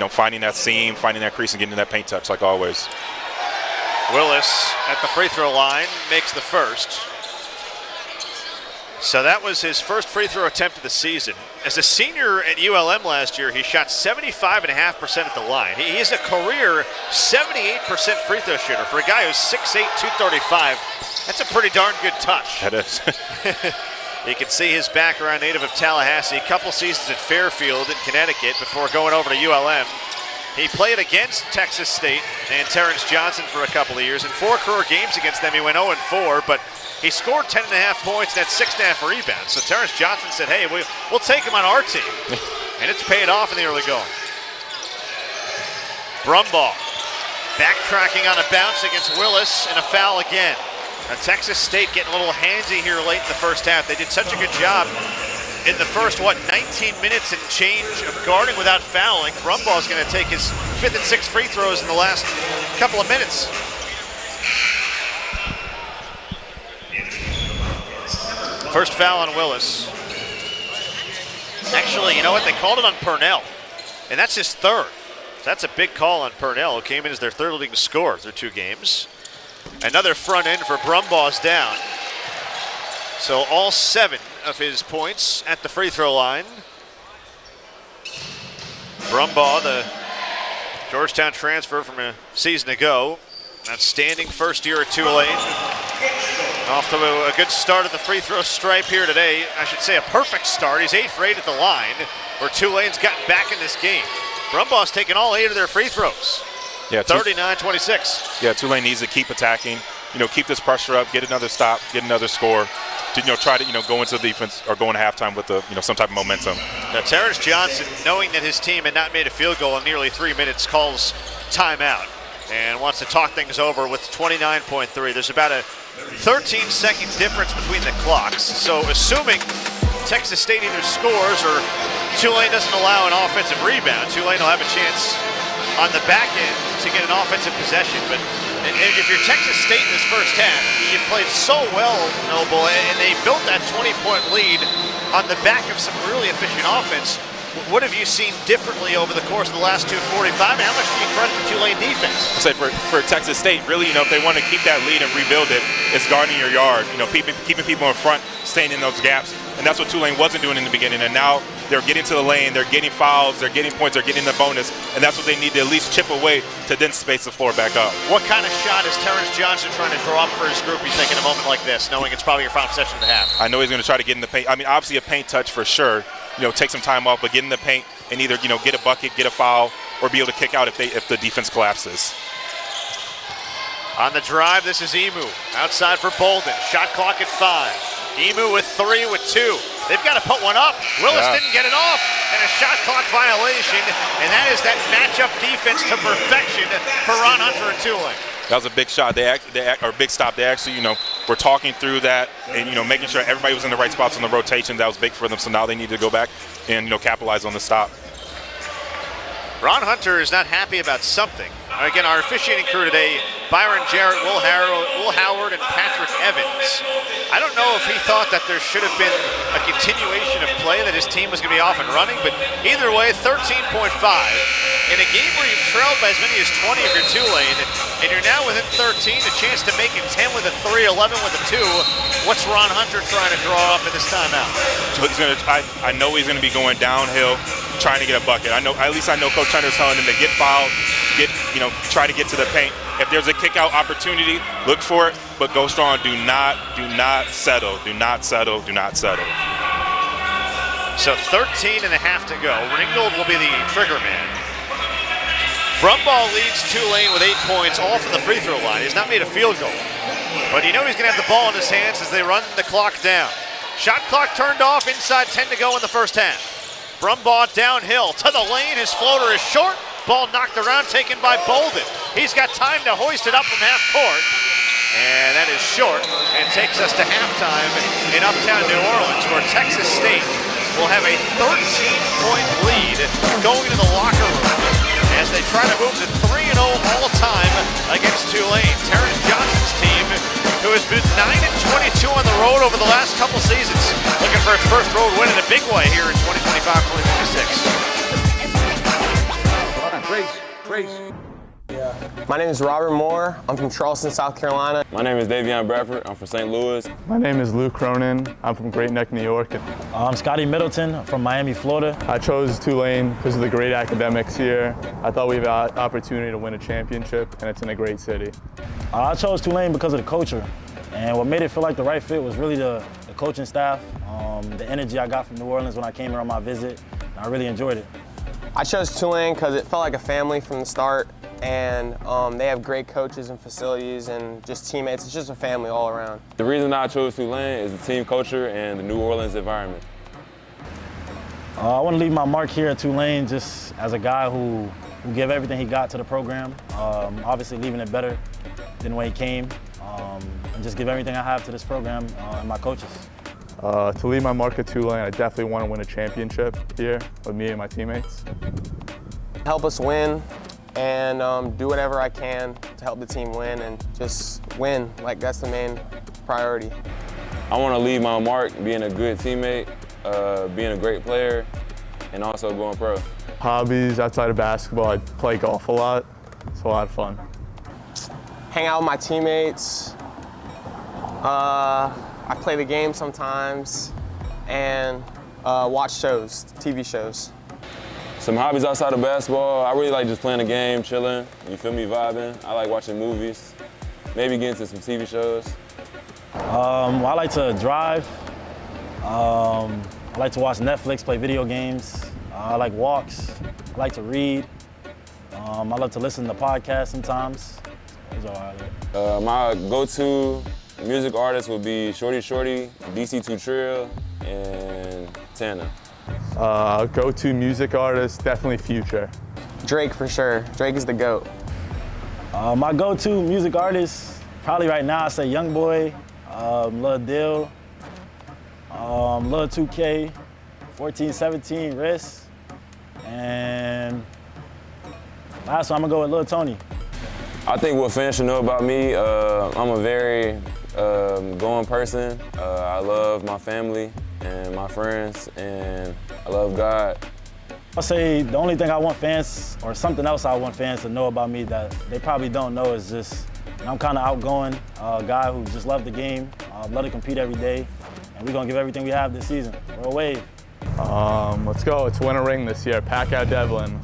finding that seam, finding that crease, and getting that paint touch like always. Willis at the free throw line makes the first. So that was his first free throw attempt of the season. As a senior at ULM last year, he shot 75.5% at the line. He's a career 78% free throw shooter. For a guy who's 6'8", 235, that's a pretty darn good touch. That is. You can see his background, native of Tallahassee, a couple seasons at Fairfield in Connecticut before going over to ULM. He played against Texas State and Terrence Johnson for a couple of years. In 4 career games against them, he went 0-4, but he scored 10.5 points and had 6.5 rebounds. So Terrence Johnson said, hey, we'll take him on our team. And it's paid off in the early going. Brumbaugh backtracking on a bounce against Willis and a foul again. Now, Texas State getting a little handsy here late in the first half. They did such a good job in the first, 19 minutes and change of guarding without fouling. Brumbaugh's going to take his 5th and 6th free throws in the last couple of minutes. First foul on Willis. Actually, you know what? They called it on Purnell, and that's his 3rd. So that's a big call on Purnell, who came in as their 3rd leading scorer through 2 games. Another front end for Brumbaugh's down. So all 7 of his points at the free throw line. Brumbaugh, the Georgetown transfer from a season ago. Outstanding first year at Tulane. Off to a good start at the free throw stripe here today. I should say a perfect start. He's 8 for 8 at the line, where Tulane's gotten back in this game. Brumbaugh's taken all 8 of their free throws. Yeah, 39-26. Yeah, Tulane needs to keep attacking, keep this pressure up, get another stop, get another score, to try to go into the defense or go into halftime with some type of momentum. Now Terrence Johnson, knowing that his team had not made a field goal in nearly 3 minutes, calls timeout and wants to talk things over with 29.3. There's about a 13-second difference between the clocks. So assuming Texas State either scores or Tulane doesn't allow an offensive rebound. Tulane will have a chance on the back end to get an offensive possession. But and if you're Texas State in this first half, you've played so well, Noble, and they built that 20-point lead on the back of some really efficient offense. What have you seen differently over the course of the last 2:45, and how much do you credit the Tulane defense? I say for Texas State, really, if they want to keep that lead and rebuild it, it's guarding your yard. Keeping people in front, staying in those gaps, and that's what Tulane wasn't doing in the beginning. And now they're getting to the lane, they're getting fouls, they're getting points, they're getting the bonus, and that's what they need to at least chip away to then space the floor back up. What kind of shot is Terrence Johnson trying to throw up for his group? You think in a moment like this, knowing it's probably your final possession of the half? I know he's going to try to get in the paint. I mean, obviously a paint touch for sure. Take some time off, but get in the paint and either get a bucket, get a foul, or be able to kick out if the defense collapses. On the drive, this is Emu outside for Bolden. Shot clock at 5. Emu with 3 with 2. They've got to put one up. Willis didn't get it off, and a shot clock violation, and that is that matchup defense to perfection for Ron Hunter and Tulane. That was a big shot. Or big stop. They actually, were talking through that and, making sure everybody was in the right spots on the rotation. That was big for them. So now they need to go back and, capitalize on the stop. Ron Hunter is not happy about something. Again, our officiating crew today, Byron Jarrett, Will Howard, and Patrick Evans. I don't know if he thought that there should have been a continuation of play, that his team was going to be off and running, but either way, 13.5. In a game where you've trailed by as many as 20 if you're Tulane, and you're now within 13, a chance to make it 10 with a 3, 11 with a 2. What's Ron Hunter trying to draw up in this timeout? I know he's going to be going downhill, trying to get a bucket. At least I know Coach Hunter's telling him to get fouled, try to get to the paint. If there's a kick-out opportunity, look for it, but go strong. Do not settle. Do not settle. Do not settle. So 13 and a half to go. Ringgold will be the trigger man. Brumbaugh leads Tulane with 8 points, all from the free throw line. He's not made a field goal, but he's going to have the ball in his hands as they run the clock down. Shot clock turned off, inside 10 to go in the first half. Brumbaugh downhill to the lane, his floater is short. Ball knocked around, taken by Bolden. He's got time to hoist it up from half court. And that is short and takes us to halftime in uptown New Orleans, where Texas State will have a 13-point lead going to the locker room as they try to move to 3-0 all-time against Tulane. Terrence Johnson's team, who has been 9-22 on the road over the last couple seasons, looking for its first road win in a big way here in 2025-2026. Trace. My name is Robert Moore. I'm from Charleston, South Carolina. My name is Davion Bradford. I'm from St. Louis. My name is Lou Cronin. I'm from Great Neck, New York. I'm Scotty Middleton from Miami, Florida. I chose Tulane because of the great academics here. I thought we have an opportunity to win a championship, and it's in a great city. I chose Tulane because of the culture. And what made it feel like the right fit was really the coaching staff, the energy I got from New Orleans when I came here on my visit. I really enjoyed it. I chose Tulane because it felt like a family from the start, and they have great coaches and facilities and just teammates. It's just a family all around. The reason I chose Tulane is the team culture and the New Orleans environment. I want to leave my mark here at Tulane just as a guy who gave everything he got to the program, obviously leaving it better than when he came, and just give everything I have to this program and my coaches. To leave my mark at Tulane, I definitely want to win a championship here with me and my teammates. Help us win and do whatever I can to help the team win and just win. Like, that's the main priority. I want to leave my mark being a good teammate, being a great player, and also going pro. Hobbies outside of basketball, I play golf a lot. It's a lot of fun. Hang out with my teammates. I play the game sometimes and watch shows, TV shows. Some hobbies outside of basketball, I really like just playing the game, chilling, you feel me, vibing. I like watching movies, maybe getting into some TV shows. I like to drive. I like to watch Netflix, play video games. I like walks. I like to read. I love to listen to podcasts sometimes. Those are all I like. My go-to music artists would be Shorty Shorty, DC2 Trill, and Tana. Go-to music artist, definitely Future. Drake for sure. Drake is the GOAT. My go-to music artist, probably right now I say YoungBoy, Lil Dill, little 2K, 14, 17 wrist, and last one I'm gonna go with Lil Tony. I think what fans should know about me, I'm a very going person. I love my family and my friends, and I love God. I'll say the only thing I want fans, or something else I want fans to know about me that they probably don't know, is just I'm kind of outgoing, a guy who just loves the game, love to compete every day, and we're gonna give everything we have this season. Roll Wave. Let's go. Let's win a ring this year. Pack out Devlin.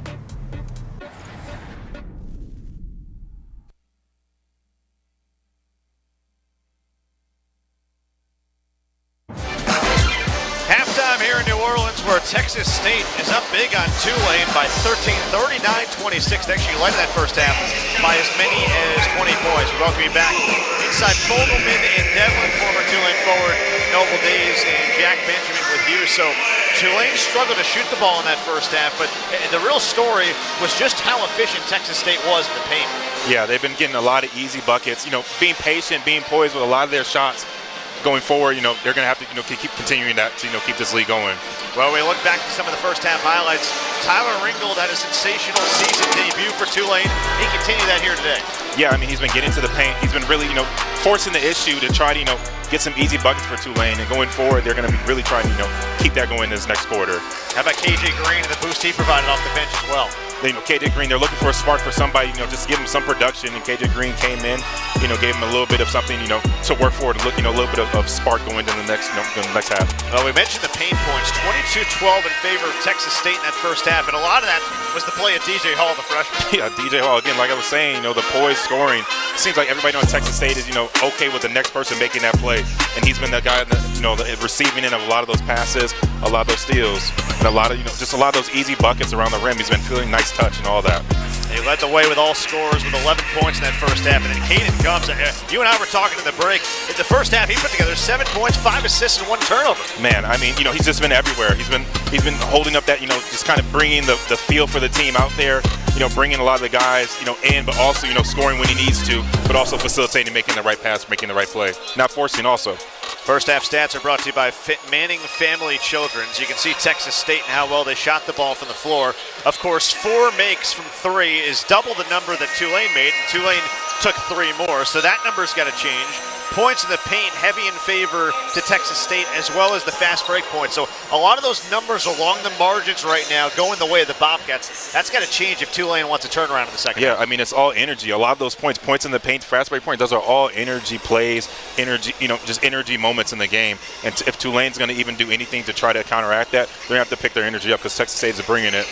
Halftime here in New Orleans, where Texas State is up big on Tulane by 13, 39-26. They actually led that first half by as many as 20 points. We're welcome you back inside Fogelman and Devlin, former Tulane forward, Noble Days, and Jack Benjamin with you. So Tulane struggled to shoot the ball in that first half, but the real story was just how efficient Texas State was in the paint. Yeah, they've been getting a lot of easy buckets. Being patient, being poised with a lot of their shots. Going forward, they're going to have to, keep continuing that to, keep this league going. Well, we look back to some of the first half highlights. Tyler Ringgold had a sensational season debut for Tulane. He continued that here today. Yeah, I mean, he's been getting to the paint. He's been really, forcing the issue to try to, get some easy buckets for Tulane. And going forward, they're going to be really trying to, keep that going this next quarter. How about KJ Green and the boost he provided off the bench as well? KJ Green, they're looking for a spark for somebody, just to give him some production. And KJ Green came in, gave him a little bit of something, to work for, to look, a little bit of spark going into the next, the next half. Well, we mentioned the paint points, 22-12 in favor of Texas State in that first half, and a lot of that was the play of DJ Hall, the freshman. Yeah, DJ Hall, again, like I was saying, the poised scoring. It seems like everybody on Texas State is, okay with the next person making that play, and he's been the guy, the receiving end of a lot of those passes, a lot of those steals, and a lot of, just a lot of those easy buckets around the rim. He's been feeling nice touch and all that. He led the way with all scorers with 11 points in that first half. And then Caden Gums, you and I were talking in the break. In the first half, he put together 7 points, 5 assists, and 1 turnover. Man, I mean, he's just been everywhere. He's been holding up that, just kind of bringing the feel for the team out there. Bringing a lot of the guys, in, but also, scoring when he needs to, but also facilitating, making the right pass, making the right play. Not forcing also. First half stats are brought to you by Manning Family Children's. You can see Texas State and how well they shot the ball from the floor. Of course, 4 makes from 3 is double the number that Tulane made, and Tulane took 3 more, so that number's got to change. Points in the paint heavy in favor to Texas State, as well as the fast break points. So a lot of those numbers along the margins right now going the way of the Bobcats. That's got to change if Tulane wants to turn around in the second half. I mean, it's all energy. A lot of those points in the paint, fast break points, those are all energy plays, energy, just energy moments in the game. And if Tulane's going to even do anything to try to counteract that, they're going to have to pick their energy up because Texas State is bringing it.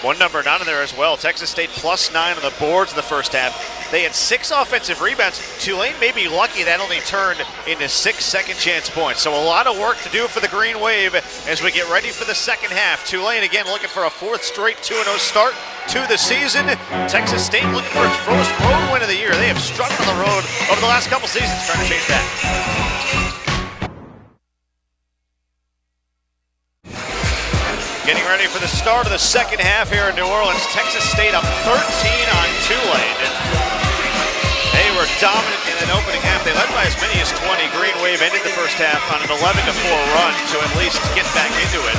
One number not in there as well. Texas State +9 on the boards in the first half. They had 6 offensive rebounds. Tulane may be lucky that only turned into 6 second chance points. So a lot of work to do for the Green Wave as we get ready for the second half. Tulane again looking for a 4th straight 2-0 start to the season. Texas State looking for its first road win of the year. They have struggled on the road over the last couple seasons, trying to change that. Getting ready for the start of the second half here in New Orleans. Texas State up 13 on Tulane. They were dominant in an opening half. They led by as many as 20. Green Wave ended the first half on an 11-4 run to at least get back into it.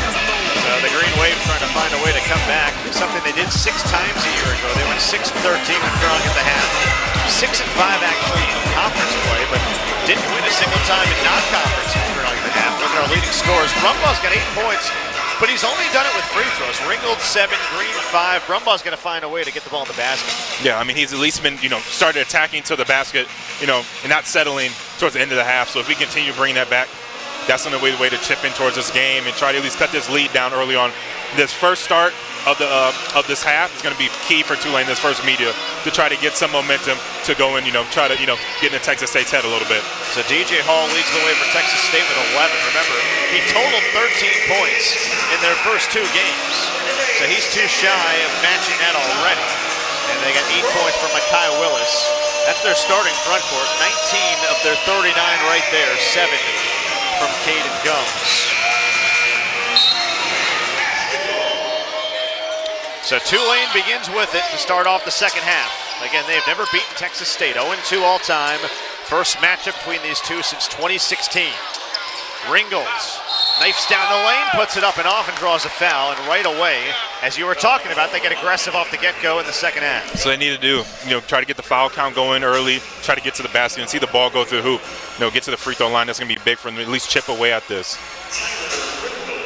So the Green Wave trying to find a way to come back. Something they did 6 times a year ago. They went 6-13 and trailing at the half. 6-5 actually in conference play, but didn't win a single time in non-conference trailing at the half. Look at our leading scorers. Brumbaugh's got 8 points. But he's only done it with free throws. Ringgold 7, Green 5. Brumbaugh's going to find a way to get the ball in the basket. Yeah, I mean, he's at least been, started attacking to the basket, and not settling towards the end of the half. So if we continue bringing that back, that's the way to chip in towards this game and try to at least cut this lead down early on. This first start of this half is going to be key for Tulane, this first media, to try to get some momentum to go and, try to, get into Texas State's head a little bit. So DJ Hall leads the way for Texas State with 11. Remember, he totaled 13 points in their first 2 games. So he's too shy of matching that already. And they got 8 points from Mekhi Willis. That's their starting front court. 19 of their 39 right there. 7 from Caden Gums. So Tulane begins with it to start off the second half. Again, they've never beaten Texas State. 0-2 all time. First matchup between these two since 2016. Ringgold Knifes down the lane, puts it up and off, and draws a foul. And right away, as you were talking about, they get aggressive off the get-go in the second half. So they need to do, try to get the foul count going early, try to get to the basket and see the ball go through the hoop. Get to the free throw line. That's going to be big for them to at least chip away at this.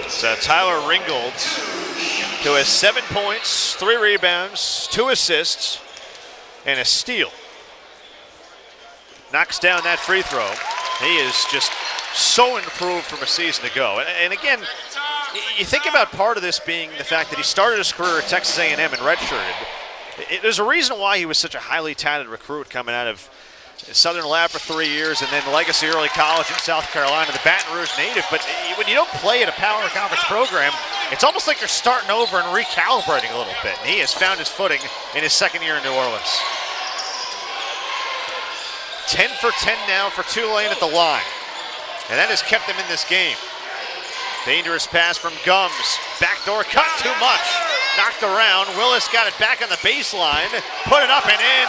So Tyler Ringgold, who has 7 points, 3 rebounds, 2 assists, and a steal. Knocks down that free throw. He is just so improved from a season ago. And again, you think about part of this being the fact that he started his career at Texas A&M and redshirted. There's a reason why he was such a highly touted recruit coming out of Southern Lab for 3 years and then Legacy Early College in South Carolina, the Baton Rouge native. But when you don't play at a power conference program, it's almost like you're starting over and recalibrating a little bit. And he has found his footing in his second year in New Orleans. 10 for 10 now for Tulane at the line. And that has kept them in this game. Dangerous pass from Gums. Backdoor cut, too much. Knocked around. Willis got it back on the baseline. Put it up and in.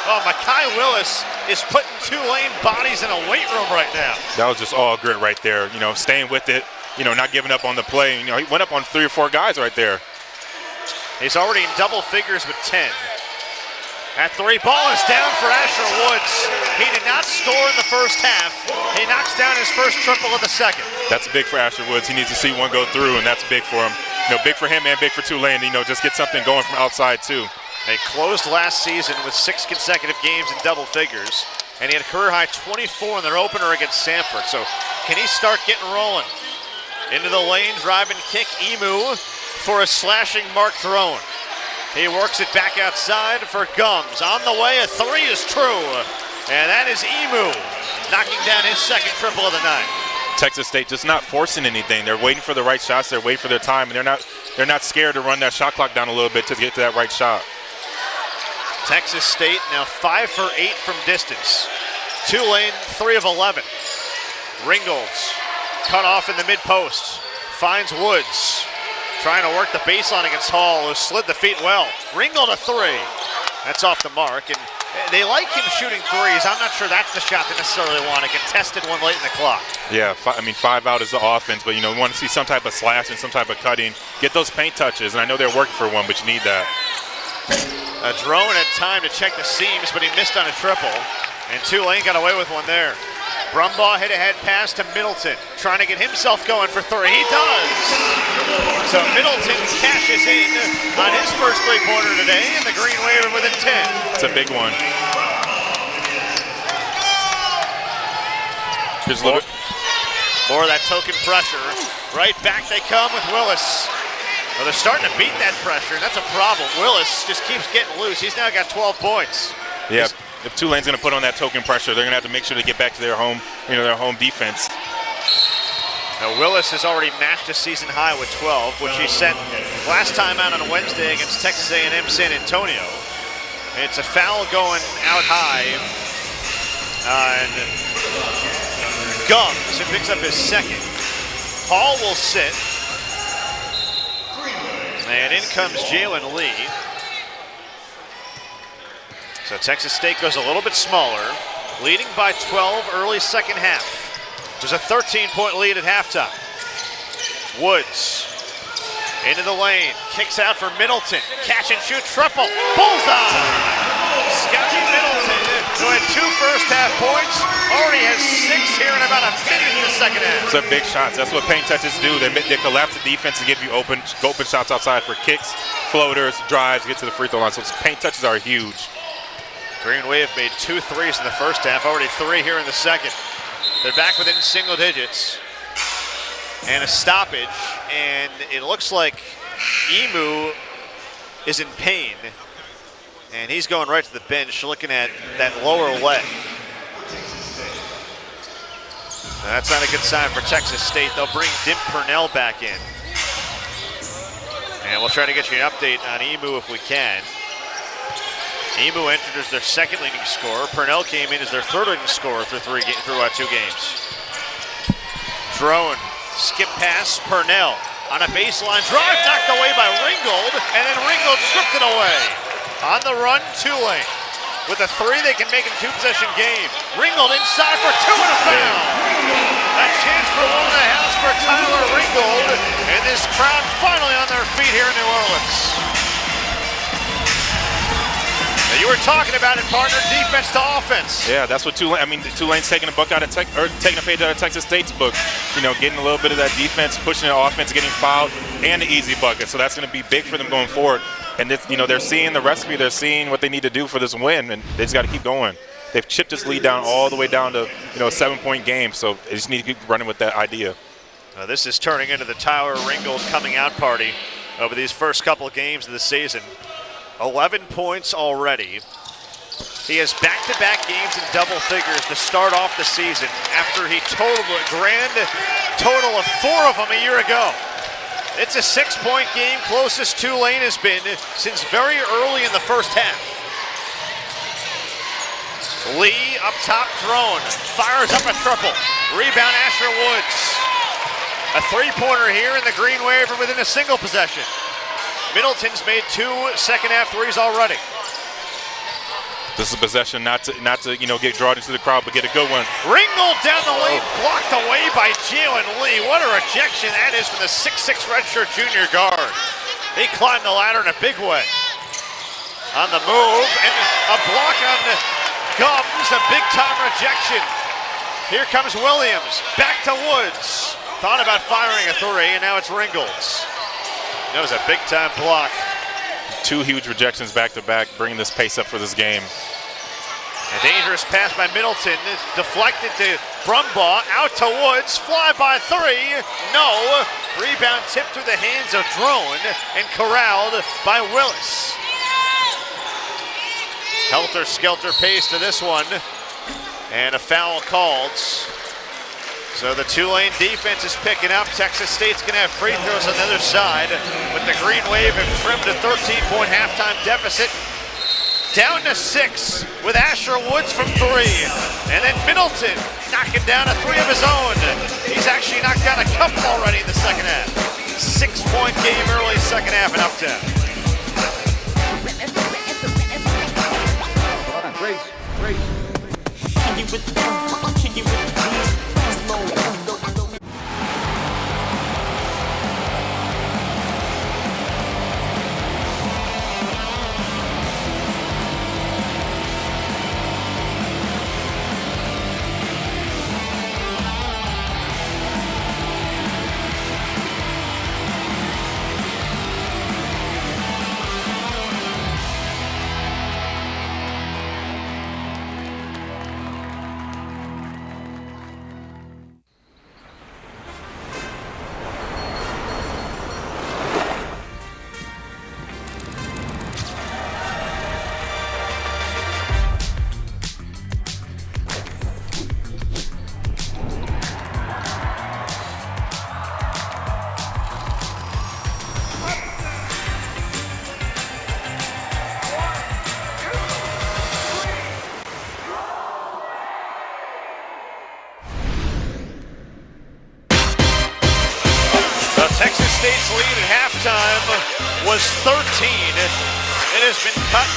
Oh, Mekhi Willis is putting Tulane bodies in a weight room right now. That was just all grit right there. Staying with it, not giving up on the play. He went up on 3 or 4 guys right there. He's already in double figures with 10. That 3 ball is down for Asher Woods. He did not score in the first half. He knocks down his first triple of the second. That's big for Asher Woods. He needs to see one go through, and that's big for him. Big for him and big for Tulane. Just get something going from outside too. They closed last season with 6 consecutive games in double figures, and he had a career-high 24 in their opener against Samford. So can he start getting rolling? Into the lane, drive and kick. Emu for a slashing Mark Throne. He works it back outside for Gums. On the way, a 3 is true. And that is Emu knocking down his second triple of the night. Texas State just not forcing anything. They're waiting for the right shots. They're waiting for their time, and they're not scared to run that shot clock down a little bit to get to that right shot. Texas State now 5 for 8 from distance. Tulane 3 of 11. Ringgold's cut off in the mid-post. Finds Woods. Trying to work the baseline against Hall, who slid the feet well. Ringgold a 3. That's off the mark, and they like him shooting threes. I'm not sure that's the shot they necessarily want. A contested one late in the clock. Yeah, 5 out is the offense, but we want to see some type of slash and some type of cutting. Get those paint touches, and I know they're working for one, but you need that. Drone had time to check the seams, but he missed on a triple, and Tulane got away with one there. Brumbaugh head-to-head pass to Middleton, trying to get himself going for 3. He does! So Middleton cashes in on his first three-pointer today, and the Green Wave are within 10. It's a big one. Here's a little bit. More of that token pressure. Right back they come with Willis. Well, they're starting to beat that pressure, and that's a problem. Willis just keeps getting loose. He's now got 12 points. Yeah. If Tulane's going to put on that token pressure, they're going to have to make sure to get back to their home, their home defense. Now Willis has already matched a season high with 12, which he set last time out on Wednesday against Texas A&M San Antonio. It's a foul going out high on Gums, who picks up his second. Hall will sit, and in comes Jalen Lee. So Texas State goes a little bit smaller, leading by 12 early second half. There's a 13-point lead at halftime. Woods into the lane, kicks out for Middleton. Catch and shoot triple, bullseye! Scotty Middleton, who had 2 first-half points, already has 6 here in about a minute in the second half. Those are big shots. That's what paint touches do. They collapse the defense and give you open shots outside for kicks, floaters, drives, get to the free throw line. So paint touches are huge. Green Wave made 2 threes in the first half, already 3 here in the second. They're back within single digits. And a stoppage, and it looks like Emu is in pain. And he's going right to the bench, looking at that lower leg. Now, that's not a good sign for Texas State. They'll bring Dim Purnell back in. And we'll try to get you an update on Emu if we can. Emu entered as their second leading scorer. Purnell came in as their third leading scorer through 2 games. Drone, skip pass, Purnell on a baseline drive, knocked away by Ringgold, and then Ringgold stripped it away. On the run, Tulane. With a 3 they can make in 2-possession game. Ringgold inside for 2 and a foul. A chance for one in the house for Tyler Ringgold. this crowd finally on their feet here in New Orleans. Now, you were talking about it, partner, defense to offense. Yeah, that's what Tulane. I mean, Tulane's taking a book out of taking a page out of Texas State's book. You know, getting a little bit of that defense, pushing the offense, getting fouled, and the easy bucket. So that's going to be big for them going forward. And this, you know, they're seeing the recipe. They're seeing what they need to do for this win, and they just got to keep going. They've chipped this lead down all the way down to, you know, a 7-point game. So they just need to keep running with that idea. This is turning into the Tyler Ringgold coming out party over these first couple of games of the season. 11 points already. He has back-to-back games in double figures to start off the season after he totaled a grand total of 4 of them a year ago. It's a 6-point game, closest Tulane has been since very early in the first half. Lee up top, thrown, fires up a triple. Rebound, Asher Woods. A three-pointer here in the Green Wave within a single possession. Middleton's made 2 second-half threes already. This is a possession not to you know, get drawn into the crowd, but get a good one. Ringgold down the lane, blocked away by Jalen Lee. What a rejection that is from the 6'6" redshirt junior guard. He climbed the ladder in a big way. On the move, and a block on Gums, a big-time rejection. Here comes Williams, back to Woods. Thought about firing a three, and now it's Ringgold's. That was a big-time block. 2 huge rejections back-to-back, bringing this pace up for this game. A dangerous pass by Middleton, deflected to Brumbaugh, out to Woods, fly by 3, no. Rebound tipped through the hands of Drone and corralled by Willis. Helter-skelter pace to this one, and a foul called. So the Tulane defense is picking up. Texas State's going to have free throws on the other side, but the Green Wave have trimmed a 13-point halftime deficit. Down to 6 with Asher Woods from 3. And then Middleton knocking down a 3 of his own. He's actually knocked down a couple already in the second half. 6-point game early second half in Uptown. Texas State's lead at halftime was 13. It has been cut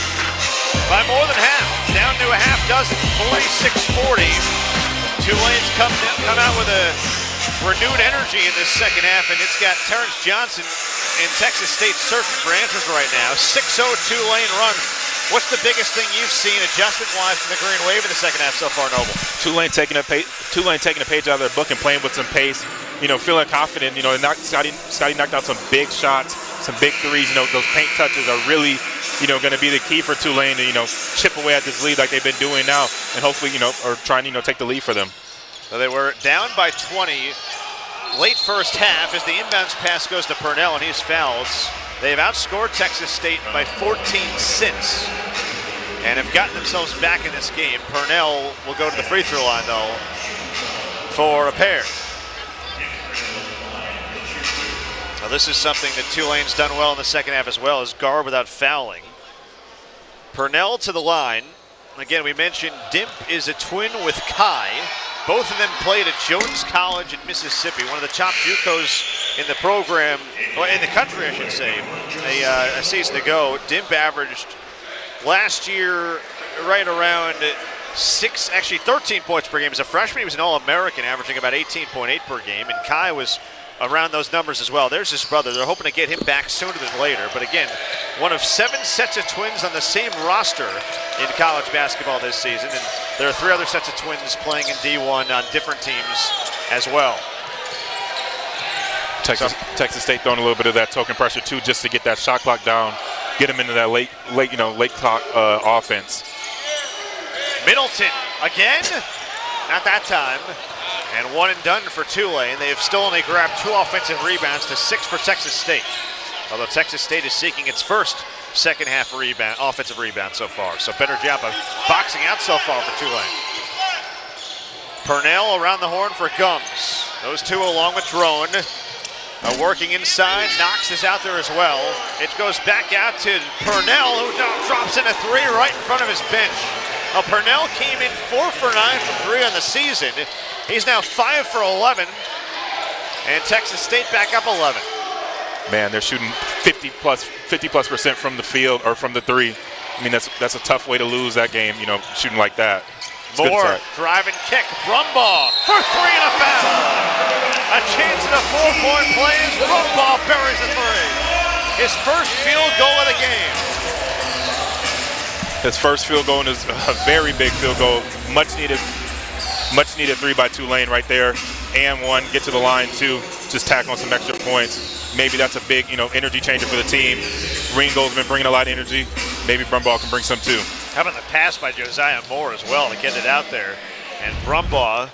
by more than half, down to a half dozen, 46-40. Tulane's come out with a renewed energy in this second half, and it's got Terrence Johnson and Texas State searching for answers right now. 6-0 Tulane run. What's the biggest thing you've seen adjustment-wise from the Green Wave in the second half so far, Noble? Tulane taking a page out of their book and playing with some pace. You know, feeling confident. You know, Scotty knocked out some big shots, some big threes. You know, those paint touches are really, you know, going to be the key for Tulane to, you know, chip away at this lead like they've been doing now, and hopefully, you know, or trying to, you know, take the lead for them. So they were down by 20 late first half as the inbounds pass goes to Purnell and he's fouled. They've outscored Texas State by 14 since and have gotten themselves back in this game. Purnell will go to the free throw line, though, for a pair. Now, this is something that Tulane's done well in the second half as well, is guard without fouling. Purnell to the line. Again, we mentioned Dimp is a twin with Kai. Both of them played at Jones College in Mississippi, one of the top JUCOs in the program, or in the country, I should say, a season ago. Dimp averaged last year right around 13 points per game. As a freshman, he was an All-American, averaging about 18.8 per game, and Kai was around those numbers as well. There's his brother. They're hoping to get him back sooner than later. But again, one of 7 sets of twins on the same roster in college basketball this season. And there are 3 other sets of twins playing in D1 on different teams as well. Texas State throwing a little bit of that token pressure too, just to get that shot clock down, get them into that late clock offense. Middleton again, not that time. And 1 and done for Tulane. They have still only grabbed 2 offensive rebounds to 6 for Texas State. Although Texas State is seeking its first second half offensive rebound so far. So better job of boxing out so far for Tulane. Purnell around the horn for Gums. Those 2 along with Drone. Working inside, Knox is out there as well. It goes back out to Purnell, who drops in a 3 right in front of his bench. Now Purnell came in 4 for 9 from 3 on the season. He's now 5 for 11, and Texas State back up 11. Man, they're shooting 50+% from the field or from the 3. I mean, that's a tough way to lose that game, shooting like that. It's Moore, drive and kick, Brumbaugh for 3 and a foul. A chance at a 4-point play as Brumbaugh buries a 3. His first field goal of the game. His first field goal is a very big field goal. Much needed 3 by Tulane right there. And 1, get to the line 2, just tack on some extra points. Maybe that's a big, energy changer for the team. Ringo's been bringing a lot of energy. Maybe Brumbaugh can bring some too. How about the pass by Josiah Moore as well to get it out there? And Brumbaugh,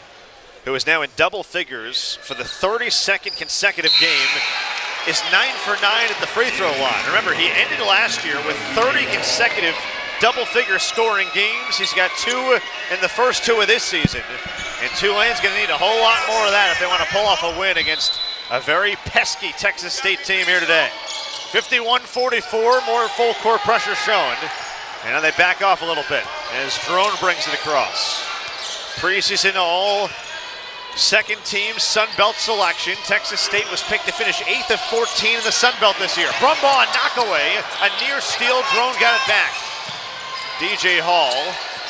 who is now in double figures for the 32nd consecutive game, is 9 for 9 at the free throw line. Remember, he ended last year with 30 consecutive double-figure scoring games. He's got 2 in the first 2 of this season. And Tulane's going to need a whole lot more of that if they want to pull off a win against a very pesky Texas State team here today. 51-44, more full court pressure shown. And now they back off a little bit as Drone brings it across. Preseason all second team Sun Belt selection. Texas State was picked to finish 8th of 14 in the Sun Belt this year. Brumbaugh, a knockaway, a near steal. Drone got it back. DJ Hall,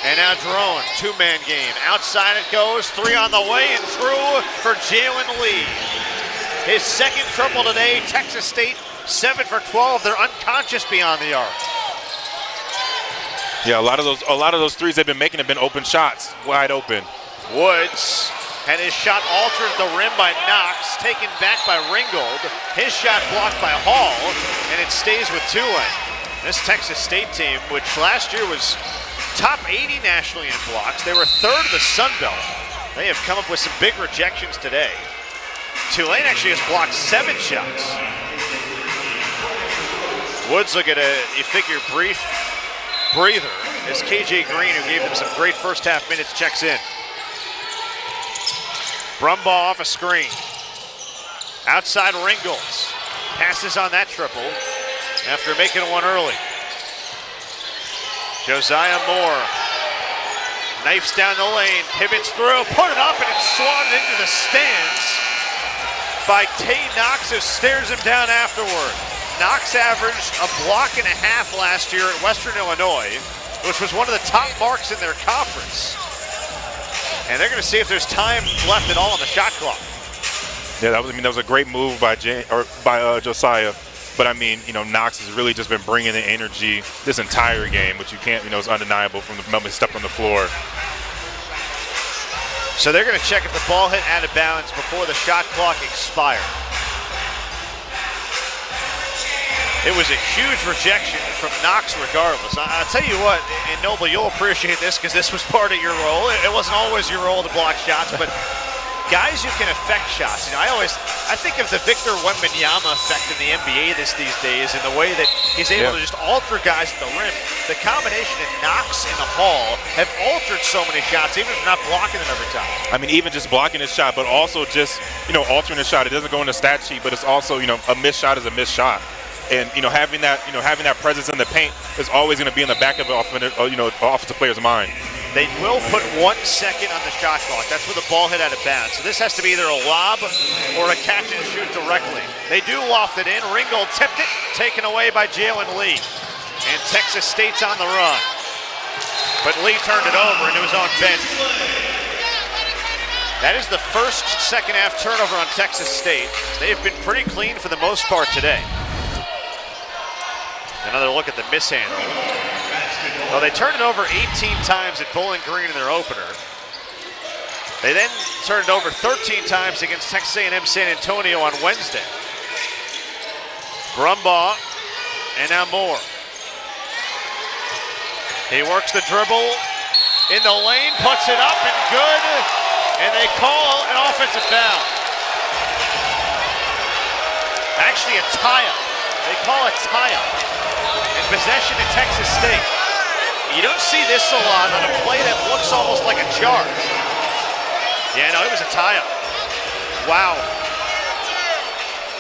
and now Drone, 2-man game. Outside it goes, 3 on the way, and through for Jalen Lee. His second triple today. Texas State 7 for 12. They're unconscious beyond the arc. Yeah, a lot of those threes they've been making have been open shots, wide open. Woods had his shot altered at the rim by Knox, taken back by Ringgold. His shot blocked by Hall, and it stays with Tulane. This Texas State team, which last year was top 80 nationally in blocks, they were 3rd in the Sun Belt. They have come up with some big rejections today. Tulane actually has blocked 7 shots. Woods look at you figure brief breather as KJ Green, who gave them some great first half minutes, checks in. Brumbaugh off a screen. Outside Ringolds. Passes on that triple after making 1 early. Josiah Moore knifes down the lane, pivots through, put it up, and it's swatted into the stands by Tay Knox, who stares him down afterward. Knox averaged a block and a half last year at Western Illinois, which was one of the top marks in their conference. And they're going to see if there's time left at all on the shot clock. Yeah, that was a great move by Josiah. But I mean, Knox has really just been bringing the energy this entire game, which you can't, is undeniable from the moment he stepped on the floor. So they're going to check if the ball hit out of bounds before the shot clock expired. It was a huge rejection from Knox regardless. I'll tell you what, and Noble, you'll appreciate this because this was part of your role. It wasn't always your role to block shots, but guys who can affect shots. I think of the Victor Wembanyama effect in the NBA these days, in the way that he's able to just alter guys at the rim. The combination of Knox and Hall have altered so many shots, even if they're not blocking them every time. I mean, even just blocking his shot, but also just altering his shot. It doesn't go in the stat sheet, but it's also a missed shot is a missed shot. And having that presence in the paint is always going to be in the back of the offensive player's mind. They will put 1 second on the shot clock. That's where the ball hit out of bounds. So this has to be either a lob or a catch and shoot directly. They do loft it in. Ringgold tipped it, taken away by Jalen Lee. And Texas State's on the run. But Lee turned it over into his own bench. That is the first second half turnover on Texas State. They've been pretty clean for the most part today. Another look at the mishandle. Well, they turned it over 18 times at Bowling Green in their opener. They then turned it over 13 times against Texas A&M San Antonio on Wednesday. Brumbaugh, and now Moore. He works the dribble in the lane, puts it up and good, and they call an offensive foul. Actually a tie-up. They call a tie-up in possession to Texas State. You don't see this a lot on a play that looks almost like a charge. Yeah, no, it was a tie-up. Wow.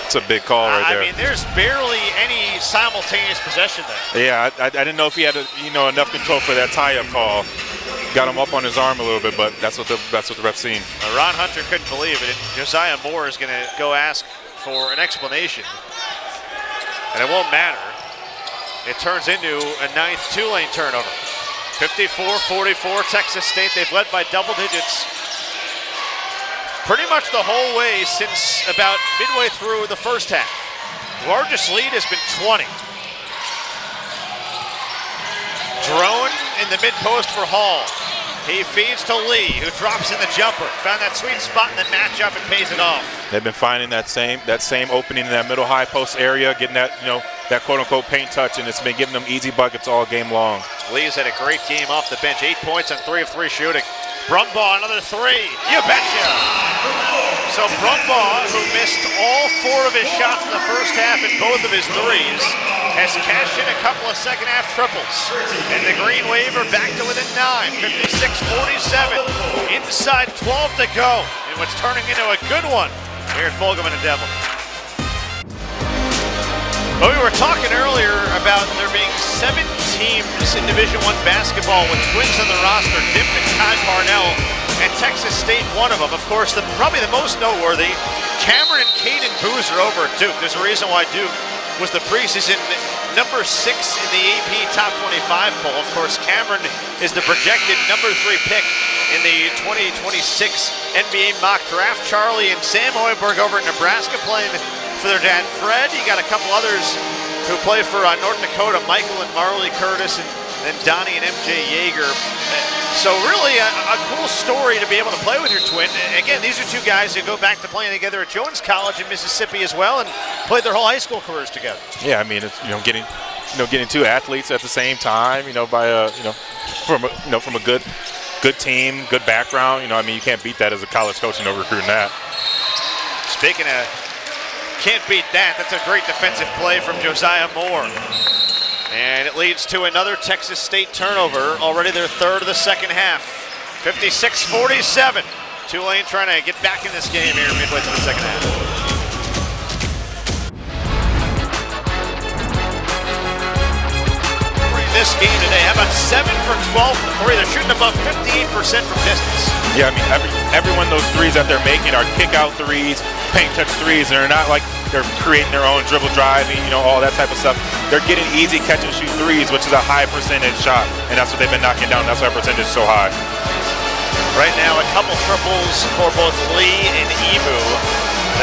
It's a big call right there. I mean, there's barely any simultaneous possession there. Yeah, I didn't know if he had enough control for that tie-up call. Got him up on his arm a little bit, but that's what the ref's seen. Ron Hunter couldn't believe it, and Josiah Moore is going to go ask for an explanation, and it won't matter. It turns into a 9th Tulane turnover. 54-44, Texas State. They've led by double digits pretty much the whole way since about midway through the first half. Largest lead has been 20. Drone in the mid-post for Hall. He feeds to Lee, who drops in the jumper. Found that sweet spot in the matchup and pays it off. They've been finding that same opening in that middle high post area, getting that that quote-unquote paint touch, and it's been giving them easy buckets all game long. Lee's had a great game off the bench. 8 points on 3 of 3 shooting. Brumbaugh, another 3. You betcha. So Brumbaugh, who missed all 4 of his shots in the first half and both of his threes, has cashed in a couple of second half triples. And the Green Wave are back to within 9, 56-47. Inside 12 to go in what's turning into a good one here at Fulgham and Devil. Well, we were talking earlier about there being 7 teams in Division I basketball with twins on the roster, Dip and Kai Parnell, and Texas State one of them. Of course, probably the most noteworthy, Cameron and Caden Boozer over at Duke. There's a reason why Duke was the preseason number 6 in the AP Top 25 poll. Of course, Cameron is the projected number 3 pick in the 2026 NBA mock draft. Charlie and Sam Hoiberg over at Nebraska playing for their dad Fred. You got a couple others who play for North Dakota, Michael and Marley Curtis, and then Donnie and MJ Yeager. So really a cool story to be able to play with your twin. Again, these are 2 guys who go back to playing together at Jones College in Mississippi as well, and played their whole high school careers together. Yeah, I mean, it's getting 2 athletes at the same time, by from a good team, good background. I mean, you can't beat that as a college coach and recruiting that. Speaking of can't beat that, that's a great defensive play from Josiah Moore. And it leads to another Texas State turnover, already their 3rd of the second half. 56-47. Tulane trying to get back in this game here midway through the second half. This game today, how about 7 for 12 from 3? They're shooting above 58% from distance. Yeah, I mean, every one of those threes that they're making are kick-out threes, paint touch threes, and they're not like they're creating their own dribble driving, all that type of stuff. They're getting easy catch and shoot threes, which is a high percentage shot, and that's what they've been knocking down. That's why our percentage is so high. Right now, a couple triples for both Lee and Emu.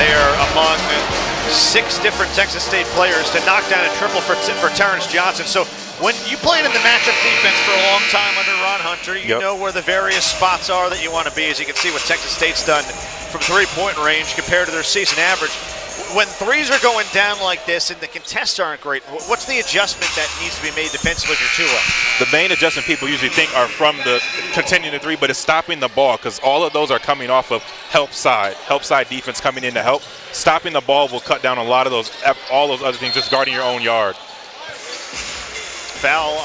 They are among 6 different Texas State players to knock down a triple for Terrence Johnson. So when you played in the matchup defense for a long time under Ron Hunter, you know where the various spots are that you want to be. As you can see what Texas State's done from 3-point range compared to their season average. When threes are going down like this and the contests aren't great, what's the adjustment that needs to be made defensively for Tua? The main adjustment people usually think are from the continuing the 3, but it's stopping the ball, because all of those are coming off of help side defense coming in to help. Stopping the ball will cut down a lot of all those other things, just guarding your own yard. Foul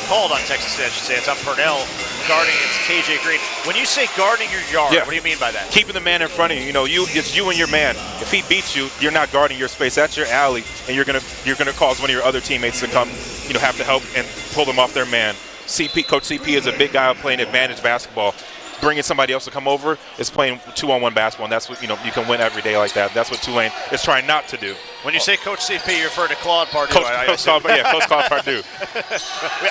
called on Texas State, I should say. It's on Purnell guarding against KJ Green. When you say guarding your yard, what do you mean by that? Keeping the man in front of you. It's you and your man. If he beats you, you're not guarding your space. That's your alley, and you're gonna cause one of your other teammates to come, have to help and pull them off their man. Coach CP is a big guy playing advantage basketball. bringing somebody else to come over is playing 2-on-1 basketball, and that's what, you can win every day like that. That's what Tulane is trying not to do. When you say Coach CP, you refer to Claude Pardue. Coach Claude Pardue.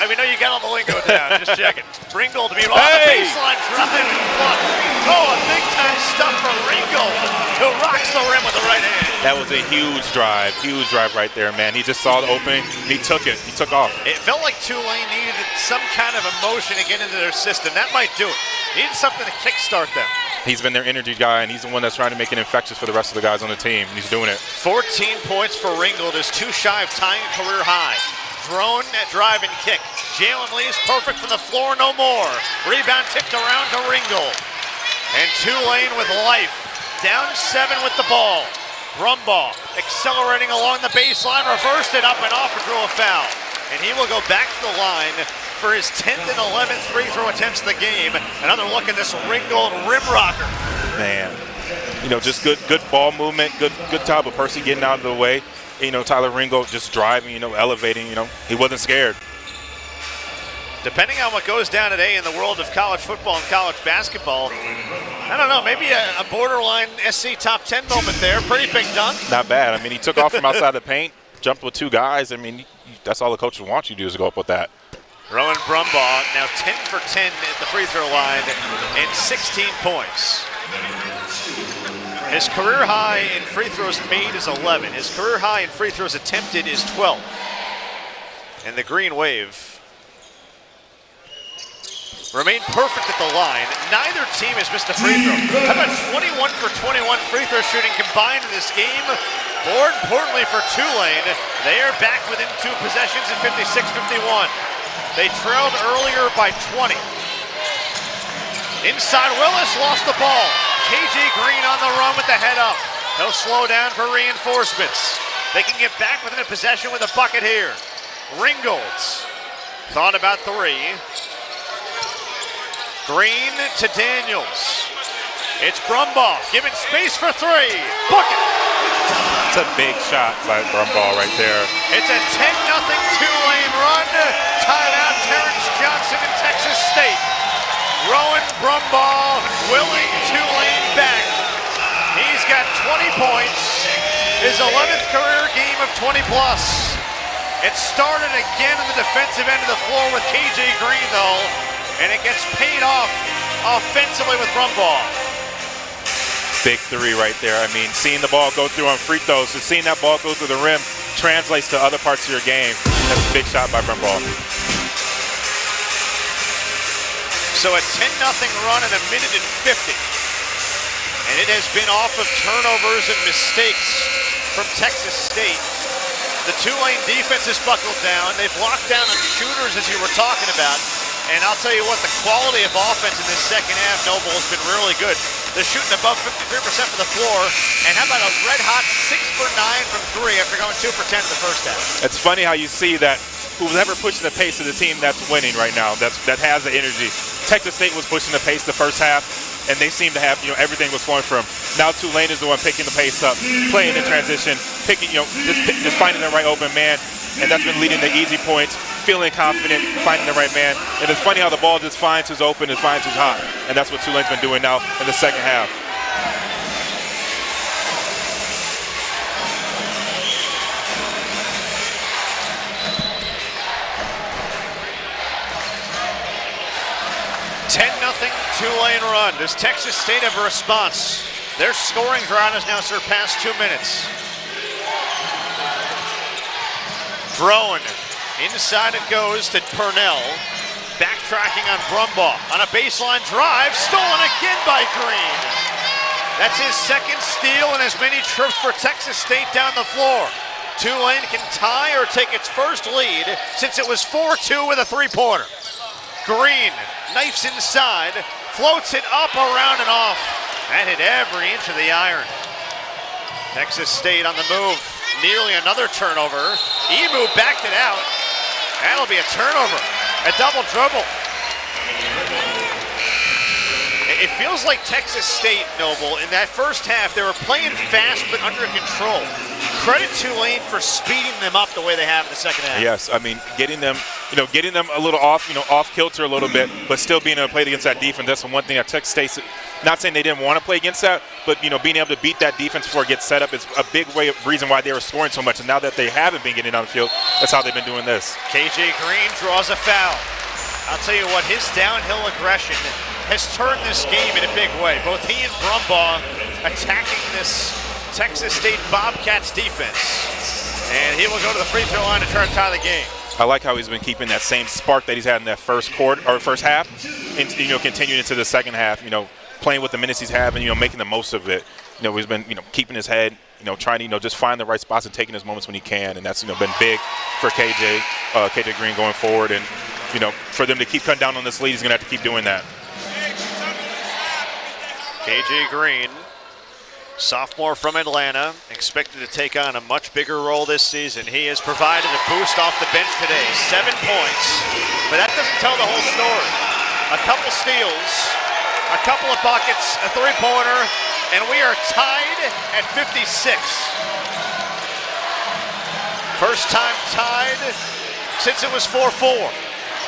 We know you got all the lingo down. Just checking. Ringgold to be on the baseline drive and flush. Oh, a big-time stuff for Ringgold, who rocks the rim with the right hand. That was a huge drive right there, man. He just saw the opening. He took it. He took off. It felt like Tulane needed some kind of emotion to get into their system. That might do it. Needed something to kickstart them. He's been their energy guy, and he's the one that's trying to make it infectious for the rest of the guys on the team, and he's doing it. 14 points for Ringgold is 2 shy of tying a career high. Drone at drive and kick. Jalen Lee's perfect from the floor, no more. Rebound tipped around to Ringgold. And Tulane with life. Down 7 with the ball. Brumbaugh accelerating along the baseline, reversed it up and off and drew a foul. And he will go back to the line for his 10th and 11th free throw attempts of the game. Another look at this Ringgold rim rocker. Man, just good ball movement, good job of Percy getting out of the way. Tyler Ringgold just driving, elevating, he wasn't scared. Depending on what goes down today in the world of college football and college basketball, I don't know, maybe a borderline SC top 10 moment there. Pretty big dunk. Not bad. I mean, he took off from outside the paint, jumped with 2 guys. I mean, that's all the coaches want you to do is go up with that. Rowan Brumbaugh now 10 for 10 at the free throw line and 16 points. His career high in free throws made is 11. His career high in free throws attempted is 12. And the Green Wave remain perfect at the line. Neither team has missed a free throw. How about 21 for 21 free throw shooting combined in this game? More importantly for Tulane, they are back within 2 possessions at 56-51. They trailed earlier by 20. Inside Willis lost the ball. KJ Green on the run with the head up. He'll slow down for reinforcements. They can get back within a possession with a bucket here. Ringgold's thought about 3. Green to Daniels. It's Brumbaugh, given space for 3. Bucket! It's a big shot by Brumbaugh right there. It's a 10-0 Tulane run. Timeout, Terrence Johnson in Texas State. Rowan Brumbaugh willing Tulane back. He's got 20 points. His 11th career game of 20-plus. It started again in the defensive end of the floor with KJ Green, though. And it gets paid off offensively with Brumbaugh. Big 3 right there. I mean, seeing the ball go through on free throws, and seeing that ball go through the rim translates to other parts of your game. That's a big shot by Brumbaugh. So a 10-0 run in 1 minute and 50. And it has been off of turnovers and mistakes from Texas State. The Tulane defense has buckled down. They've locked down on shooters, as you were talking about. And I'll tell you what, the quality of offense in this second half, Noble, has been really good. They're shooting above 53% from the floor. And how about a red-hot 6 for 9 from 3 after going 2 for 10 in the first half? It's funny how you see that who's ever pushing the pace of the team that's winning right now, that has the energy. Texas State was pushing the pace the first half, and they seem to have, everything was flowing from. Now Tulane is the one picking the pace up, playing in transition, picking, just finding the right open man, and that's been leading to easy points, feeling confident, finding the right man. And it's funny how the ball just finds who's open and finds who's hot, and that's what Tulane's been doing now in the second half. Tulane run. Does Texas State have a response? Their scoring drought has now surpassed 2 minutes. Drone. Inside it goes to Purnell. Backtracking on Brumbaugh. On a baseline drive. Stolen again by Green. That's his second steal and as many trips for Texas State down the floor. Tulane can tie or take its first lead since it was 4-2 with a 3-pointer. Green knifes inside, floats it up, around, and off. That hit every inch of the iron. Texas State on the move. Nearly another turnover. Emu backed it out. That'll be a turnover. A double dribble. It feels like Texas State, Noble, in that first half, they were playing fast but under control. credit Tulane for speeding them up the way they have in the second half. Yes, I mean, getting them a little off, off kilter a little bit, but still being able to play against that defense. That's the one thing that Texas State, not saying they didn't want to play against that, but, being able to beat that defense before it gets set up is a big reason why they were scoring so much. And now that they haven't been getting on the field, that's how they've been doing this. KJ Green draws a foul. I'll tell you what, his downhill aggression has turned this game in a big way. Both he and Brumbaugh attacking this Texas State Bobcats defense. And he will go to the free throw line to try to tie the game. I like how he's been keeping that same spark that he's had in that first half, and continuing into the second half. Playing with the minutes he's having, making the most of it. He's been keeping his head, trying to just find the right spots and taking his moments when he can, and that's been big for KJ Green going forward. And for them to keep cutting down on this lead, he's gonna have to keep doing that. KJ Green, sophomore from Atlanta, expected to take on a much bigger role this season. He has provided a boost off the bench today, 7 points, but that doesn't tell the whole story. A couple steals, a couple of buckets, a three-pointer, and we are tied at 56. First time tied since it was 4-4.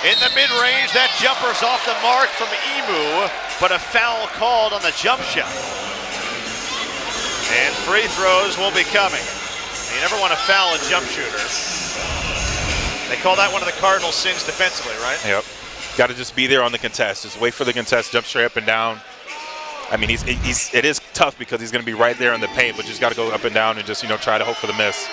In the mid-range, that jumper's off the mark from Emu, but a foul called on the jump shot. And free throws will be coming. You never want to foul a jump shooter. They call that one of the cardinal sins defensively, right? Yep. Got to just be there on the contest. Just wait for the contest, jump straight up and down. I mean, it is tough because he's going to be right there in the paint, but just got to go up and down and just, try to hope for the miss.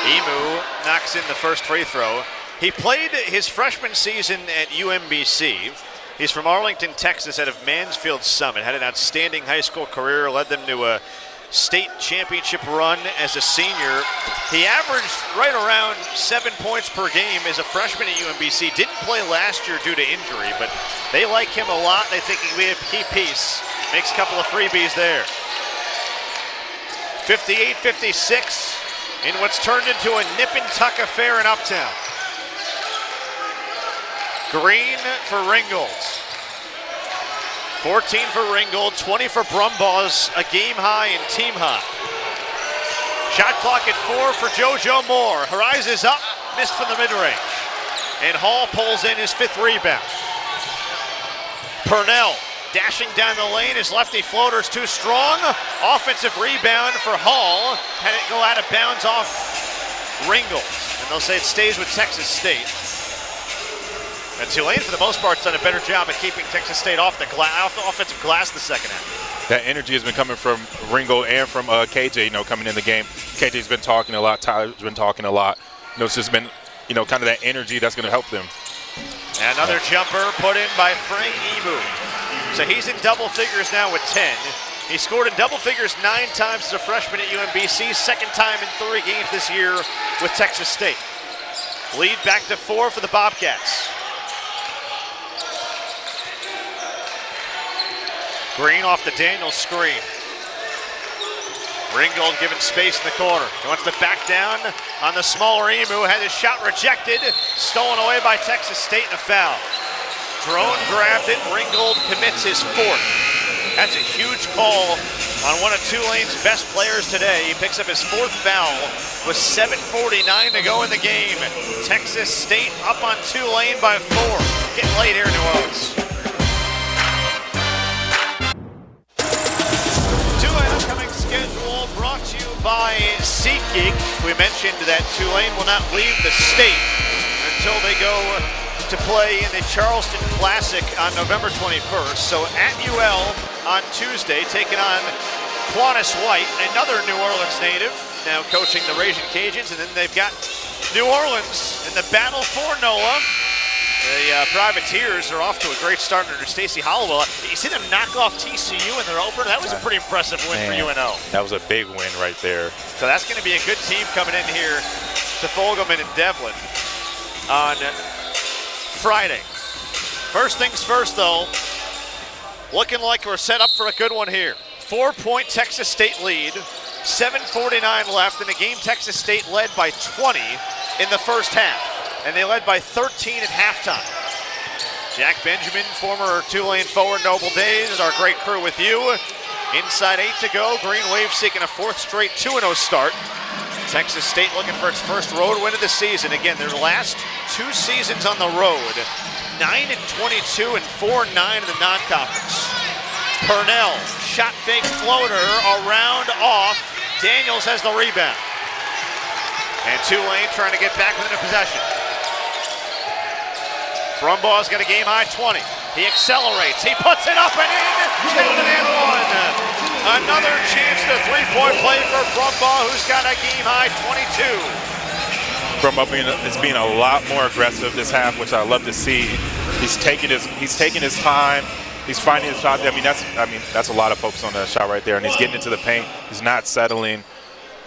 Emu knocks in the first free throw. He played his freshman season at UMBC. He's from Arlington, Texas, out of Mansfield Summit. Had an outstanding high school career, led them to a state championship run as a senior. He averaged right around 7 points per game as a freshman at UMBC. Didn't play last year due to injury, but they like him a lot. They think he'll be a key piece. Makes a couple of freebies there. 58-56 in what's turned into a nip-and-tuck affair in Uptown. Green for Ringgold. 14 for Ringgold, 20 for Brumbaugh's a game high and team high. Shot clock at 4 for JoJo Moore. Rises up, missed from the mid-range. And Hall pulls in his 5th rebound. Purnell dashing down the lane. His lefty floater's too strong. Offensive rebound for Hall. Had it go out of bounds off Ringgold. And they'll say it stays with Texas State. And Tulane, for the most part, has done a better job of keeping Texas State off the offensive glass in the second half. That energy has been coming from Ringo and from KJ, coming in the game. KJ's been talking a lot. Tyler's been talking a lot. It's just been, kind of that energy that's going to help them. And another jumper put in by Frank Emu. So he's in double figures now with 10. He scored in double figures 9 times as a freshman at UMBC. Second time in 3 games this year with Texas State. Lead back to 4 for the Bobcats. Green off the Daniels screen. Ringgold given space in the corner. He wants to back down on the smaller Emu. Had his shot rejected. Stolen away by Texas State and a foul. Drone grabbed it. Ringgold commits his 4th. That's a huge call on one of Tulane's best players today. He picks up his 4th foul with 7:49 to go in the game. Texas State up on Tulane by 4. Getting late here in New Orleans. Schedule brought to you by SeatGeek. We mentioned that Tulane will not leave the state until they go to play in the Charleston Classic on November 21st. So at UL on Tuesday, taking on Quantas White, another New Orleans native, now coaching the Ragin' Cajuns. And then they've got New Orleans in the battle for NOLA. The Privateers are off to a great start under Stacey Hollowell. You see them knock off TCU in their opener? That was a pretty impressive win for UNO. That was a big win right there. So that's going to be a good team coming in here to Fogelman and Devlin on Friday. First things first, though, looking like we're set up for a good one here. 4-point Texas State lead, 7:49 left in the game. Texas State led by 20 in the first half. And they led by 13 at halftime. Jack Benjamin, former Tulane forward, Noble Days, our great crew with you. Inside 8 to go. Green Wave seeking a 4th straight 2-0 start. Texas State looking for its first road win of the season. Again, their last 2 seasons on the road, 9-22 and 4-9 in the non-conference. Purnell, shot fake floater, around off. Daniels has the rebound. And Tulane trying to get back within a possession. Brumbaugh's got a game-high 20. He accelerates, he puts it up and in, counted and one. Another chance to three-point play for Brumbaugh, who's got a game-high 22. Brumbaugh is being a lot more aggressive this half, which I love to see. He's taking his time. He's finding his shot. I mean, that's a lot of focus on that shot right there, and he's getting into the paint. He's not settling.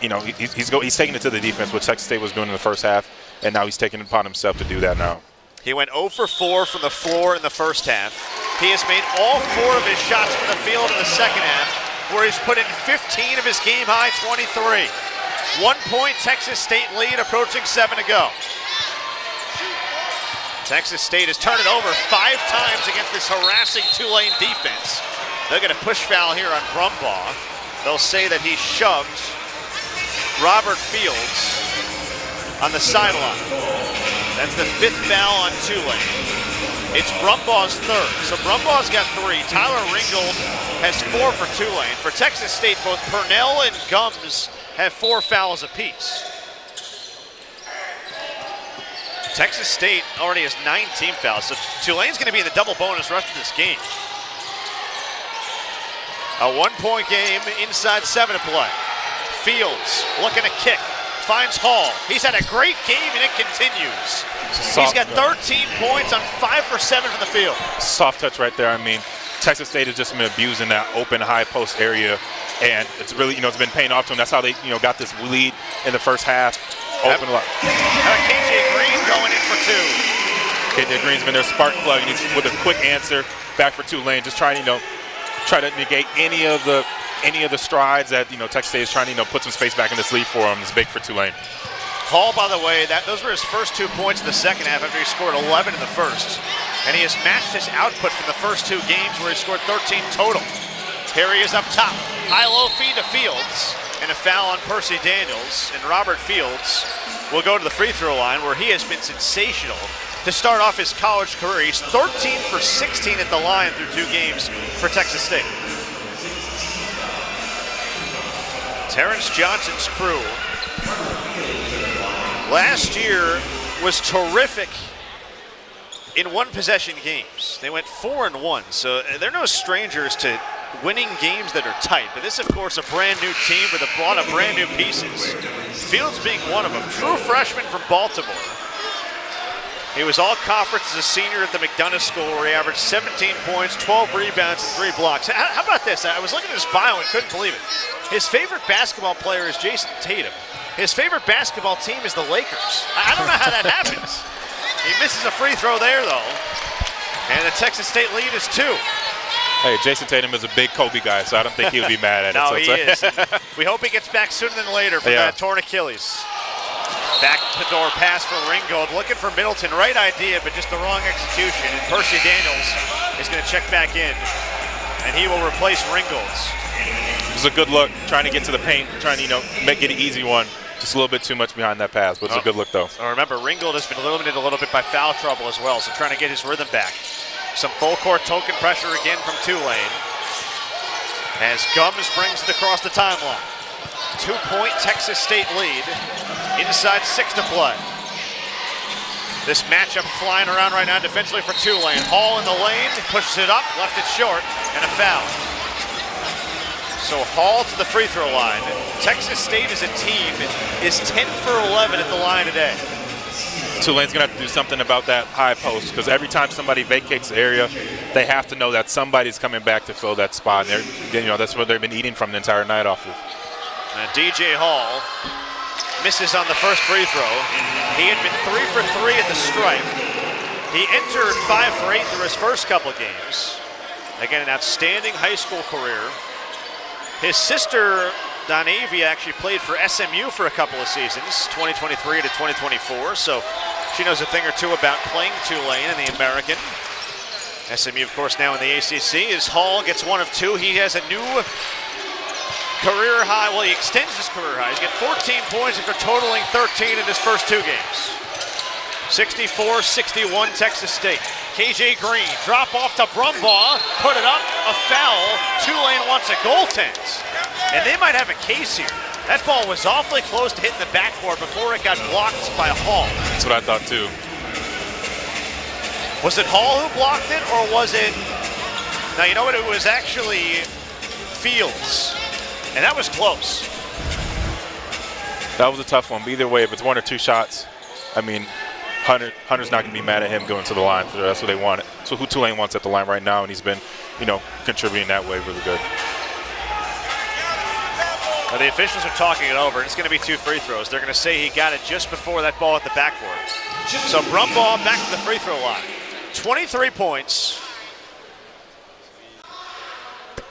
You know, he's taking it to the defense, what Texas State was doing in the first half, and now he's taking it upon himself to do that now. He went 0 for 4 from the floor in the first half. He has made all 4 of his shots from the field in the second half, where he's put in 15 of his game-high 23. 1-point Texas State lead, approaching 7 to go. Texas State has turned it over 5 times against this harassing Tulane defense. They'll get a push foul here on Brumbaugh. They'll say that he shoved Robert Fields on the sideline. That's the 5th foul on Tulane. It's Brumbaugh's 3rd. So Brumbaugh's got 3. Tyler Ringgold has 4 for Tulane. For Texas State, both Purnell and Gums have 4 fouls apiece. Texas State already has 9 team fouls, so Tulane's going to be in the double bonus rest of this game. A 1-point game, inside 7 to play. Fields looking to kick, finds Hall. He's had a great game and it continues. He's got 13 points on 5 for 7 from the field. Soft touch right there. I mean, Texas State has just been abusing that open high post area, and it's really, it's been paying off to them. That's how they, got this lead in the first half. Open up. KJ Green going in for 2. KJ Green's been their spark plug, and he's with a quick answer back for Tulane, just trying to, try to negate any of the strides that Texas State is trying to put some space back in this lead for him. It's big for Tulane. Hall, by the way, those were his first 2 points in the second half after he scored 11 in the first. And he has matched his output from the first 2 games where he scored 13 total. Here he is up top. High-low feed to Fields. And a foul on Percy Daniels. And Robert Fields will go to the free throw line where he has been sensational to start off his college career. He's 13 for 16 at the line through 2 games for Texas State. Terrence Johnson's crew last year was terrific in one-possession games. They went 4-1, so they're no strangers to winning games that are tight. But this, of course, a brand new team with a lot of brand new pieces. Fields being one of them. True freshman from Baltimore. He was all-conference as a senior at the McDonough School, where he averaged 17 points, 12 rebounds, and 3 blocks. How about this? I was looking at his bio and couldn't believe it. His favorite basketball player is Jason Tatum. His favorite basketball team is the Lakers. I don't know how that happens. He misses a free throw there, though. And the Texas State lead is 2. Hey, Jason Tatum is a big Kobe guy, so I don't think he would be mad at it. No, so he is. We hope he gets back sooner than later from that torn Achilles. Back to door pass for Ringgold, looking for Middleton. Right idea, but just the wrong execution. And Percy Daniels is going to check back in, and he will replace Ringgold's. It was a good look, trying to get to the paint, trying to, get an easy one. Just a little bit too much behind that pass, but it's a good look, though. Remember, Ringgold has been limited a little bit by foul trouble as well, so trying to get his rhythm back. Some full court token pressure again from Tulane as Gums brings it across the timeline. 2-point Texas State lead, inside 6 to play. This matchup flying around right now defensively for Tulane. Hall in the lane, pushes it up, left it short, and a foul. So Hall to the free throw line. Texas State as a team is 10 for 11 at the line today. Tulane's going to have to do something about that high post, because every time somebody vacates the area, they have to know that somebody's coming back to fill that spot. And that's what they've been eating from the entire night off of. DJ Hall misses on the first free throw. He had been 3 for 3 at the stripe. He entered 5 for 8 through his first couple of games. Again, an outstanding high school career. His sister, Donavia, actually played for SMU for a couple of seasons, 2023 to 2024, so she knows a thing or two about playing Tulane in the American. SMU, of course, now in the ACC, as Hall gets 1 of 2. He has a new career high, well, he extends his career high. He's got 14 points after totaling 13 in his first 2 games. 64-61 Texas State. KJ Green, drop off to Brumbaugh, put it up, a foul. Tulane wants a goaltend. And they might have a case here. That ball was awfully close to hitting the backboard before it got blocked by Hall. That's what I thought too. Was it Hall who blocked it, or was it... Now, you know what? It was actually Fields. And that was close. That was a tough one. But either way, if it's 1 or 2 shots, I mean, Hunter's not going to be mad at him going to the line. So that's what they wanted. So who Tulane wants at the line right now, and he's been, contributing that way really good. Now the officials are talking it over. It's going to be 2 free throws. They're going to say he got it just before that ball at the backboard. So Brumbaugh back to the free throw line. 23 points,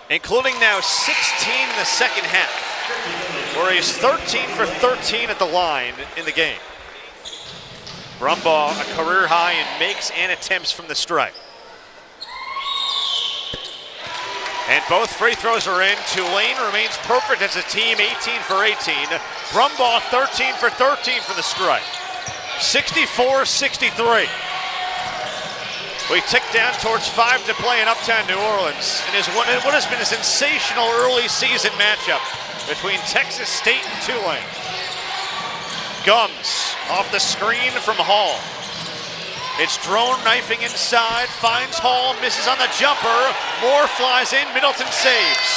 including now 16 in the second half, where he's 13 for 13 at the line in the game. Brumbaugh, a career high in makes and attempts from the stripe. And both free throws are in. Tulane remains perfect as a team, 18 for 18. Brumbaugh 13 for 13 for the stripe. 64-63. We tick down towards 5 to play in Uptown New Orleans. And is what has been a sensational early season matchup between Texas State and Tulane. Gums off the screen from Hall. It's Drone knifing inside, finds Hall, misses on the jumper. Moore flies in, Middleton saves.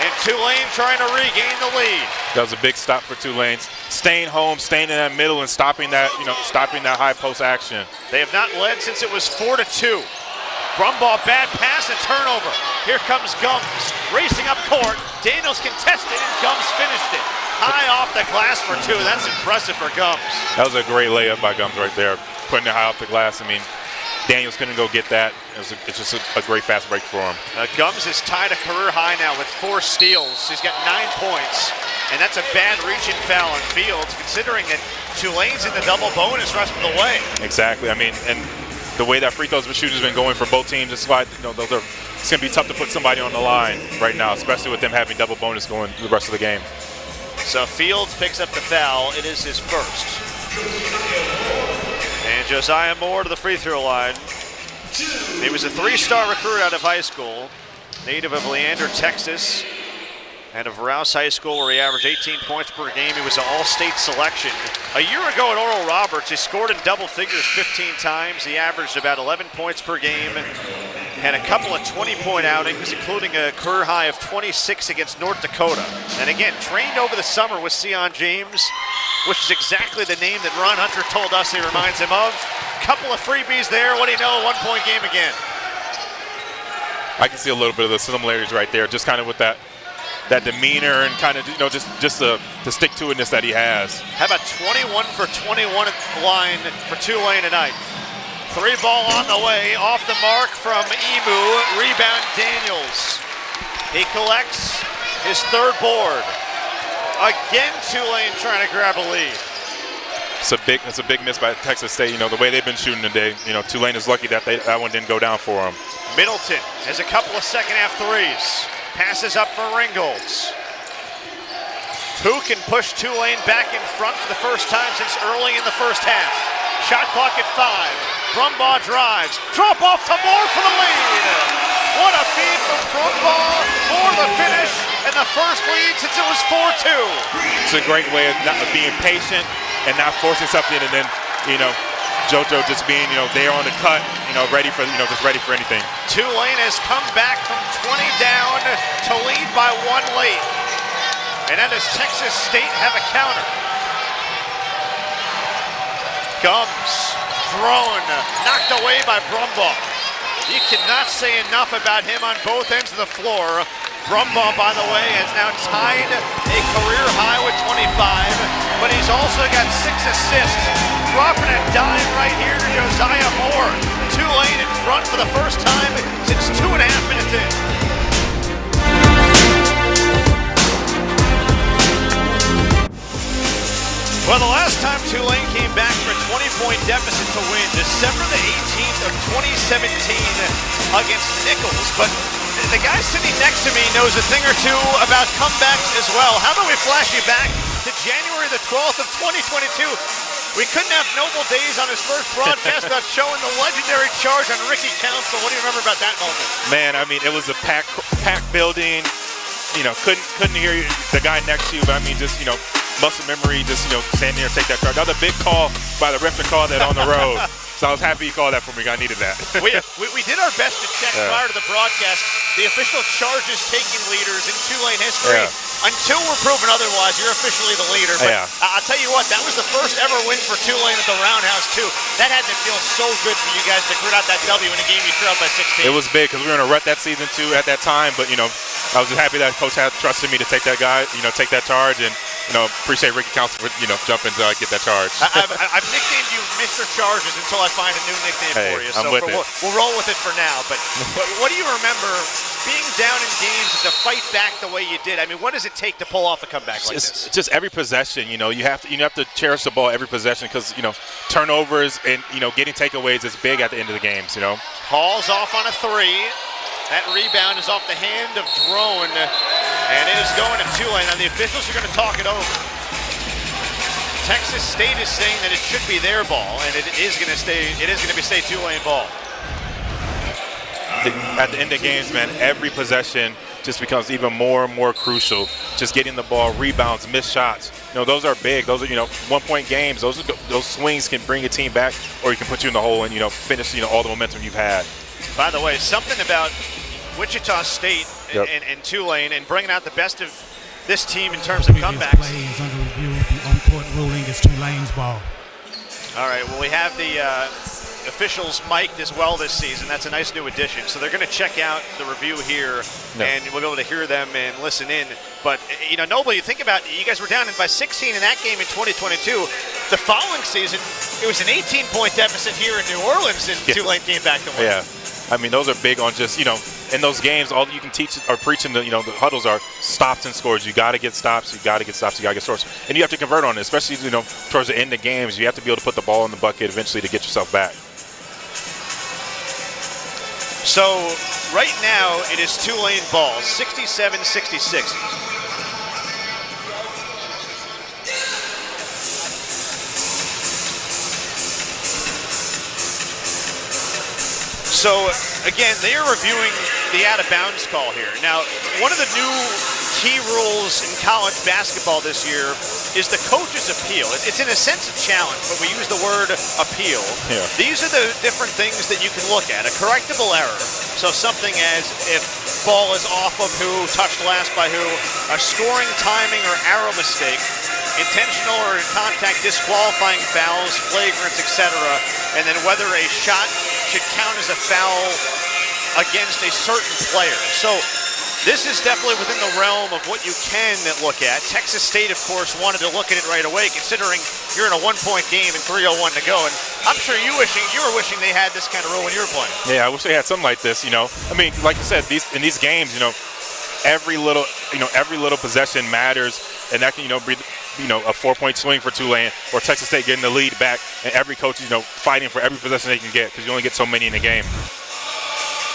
And Tulane trying to regain the lead. That was a big stop for Tulane. Staying home, staying in that middle, and stopping that high post action. They have not led since it was 4-2. Brumbaugh, bad pass and turnover. Here comes Gums, racing up court. Daniels contested and Gums finished it. High off the glass for 2. That's impressive for Gums. That was a great layup by Gums right there, putting it high off the glass. I mean, Daniels couldn't go get that. It's just a great fast break for him. Gums is tied a career high now with 4 steals. He's got 9 points, and that's a bad reach-in foul on Fields, considering that Tulane's in the double bonus rest of the way. Exactly. I mean, and the way that free throws shooting has been going for both teams, it's going to be tough to put somebody on the line right now, especially with them having double bonus going the rest of the game. So Fields picks up the foul. It is his first. And Josiah Moore to the free throw line. He was a 3-star recruit out of high school, native of Leander, Texas, and of Rouse High School, where he averaged 18 points per game. He was an all-state selection. A year ago at Oral Roberts, he scored in double figures 15 times. He averaged about 11 points per game, had a couple of 20-point outings, including a career high of 26 against North Dakota. And again, trained over the summer with Sion James, which is exactly the name that Ron Hunter told us he reminds him of. Couple of freebies there. What do you know? 1-point game again. I can see a little bit of the similarities right there, just kind of with that demeanor and kind of, just the stick-to-itness that he has. How about 21 for 21 at the line for Tulane tonight? 3 ball on the way, off the mark from Emu. Rebound Daniels. He collects his 3rd board. Again, Tulane trying to grab a lead. It's a big miss by Texas State. The way they've been shooting today. Tulane is lucky that that one didn't go down for them. Middleton has a couple of second-half threes. Passes up for Ringholz. Who can push Tulane back in front for the first time since early in the first half? Shot clock at 5. Brumbaugh drives. Drop off to Moore for the lead. What a feed from Brumbaugh. Moore the finish, and the first lead since it was 4-2. It's a great way of being patient and not forcing something, and then, JoJo just being, there on the cut, ready for, just ready for anything. Tulane has come back from 20 down to lead by 1 late. And that is Texas State have a counter. Gums, thrown, knocked away by Brumbaugh. You cannot say enough about him on both ends of the floor. Brumbaugh, by the way, has now tied a career high with 25, but he's also got 6 assists. Dropping a dime right here to Josiah Moore. Tulane in front for the first time since 2.5 minutes in. Well, the last time Tulane came back from a 20-point deficit to win, December the 18th of 2017 against Nichols, but the guy sitting next to me knows a thing or two about comebacks as well. How about we flash you back to January the 12th of 2022? We couldn't have Noble Days on his first broadcast without showing the legendary charge on Ricky Council. What do you remember about that moment? Man, I mean, it was a packed building. You know, couldn't hear the guy next to you, but I mean, just, you know, muscle memory, just, you know, stand there and take that charge. That was a big call by the ref to call that on the road. So I was happy he called that for me. I needed that. we did our best to check prior to the broadcast the official charges taking leaders in Tulane history. Until we're proven otherwise, you're officially the leader. But I'll tell you what, that was the first ever win for Tulane at the Roundhouse, too. That had to feel so good for you guys to grit out that W in a game you trailed by 16. It was big because we were in a rut that season, too, at that time. But, you know, I was just happy that Coach had trusted me to take that guy, you know, take that charge. And, you know, appreciate Ricky Council for, you know, jumping to get that charge. I've nicknamed you Mr. Charges until I find a new nickname for you. I'm with it. We'll roll with it for now. But what do you remember being down in games and to fight back the way you did? I mean, what does it take to pull off a comeback like this? Just every possession, you know, you have to cherish the ball every possession because, you know, turnovers and, you know, getting takeaways is big at the end of the games, you know. Hall's off on a three. That rebound is off the hand of Drone, and it is going to Tulane. Now the officials are going to talk it over. Texas State is saying that it should be their ball, and it is going to be Tulane ball. At the end of games, man, every possession just becomes even more and more crucial. Just getting the ball, rebounds, missed shots. You know, those are big. Those are, you know, 1-point games. Those swings can bring a team back, or you can put you in the hole and, you know, finish, you know, all the momentum you've had. By the way, something about Wichita State and Tulane and bringing out the best of this team in terms of comebacks. Play is under review. The on-court ruling is Tulane's ball. All right, well, we have the officials mic'd as well this season. That's a nice new addition. So they're going to check out the review here, and we'll be able to hear them and listen in. But, you know, Noble, you think about, you guys were down by 16 in that game in 2022. The following season, it was an 18-point deficit here in New Orleans, and Tulane came back to win. Yeah. I mean, those are big on just, you know, in those games, all you can teach or preach in the, you know, the huddles are stops and scores. You got to get stops. You got to get stops. You got to get scores. And you have to convert on it, especially, you know, towards the end of games. You have to be able to put the ball in the bucket eventually to get yourself back. So right now it is Tulane ball, 67-66. So, again, they are reviewing the out-of-bounds call here. Now, one of the new key rules in college basketball this year is the coach's appeal. It's in a sense a challenge, but we use the word appeal. Yeah. These are the different things that you can look at. A correctable error, so something as if ball is off of who, touched last by who, a scoring, timing, or arrow mistake, intentional or contact disqualifying fouls, flagrants, etc., and then whether a shot should count as a foul against a certain player. So this is definitely within the realm of what you can look at. Texas State, of course, wanted to look at it right away, considering you're in a 1-point game and 3:01 to go. And I'm sure you were wishing they had this kind of rule when you were playing. Yeah, I wish they had something like this. You know, I mean, like you said, in these games, you know, every little possession matters, and that can, you know, be, you know, a 4-point swing for Tulane or Texas State getting the lead back, and every coach, you know, fighting for every possession they can get because you only get so many in a game.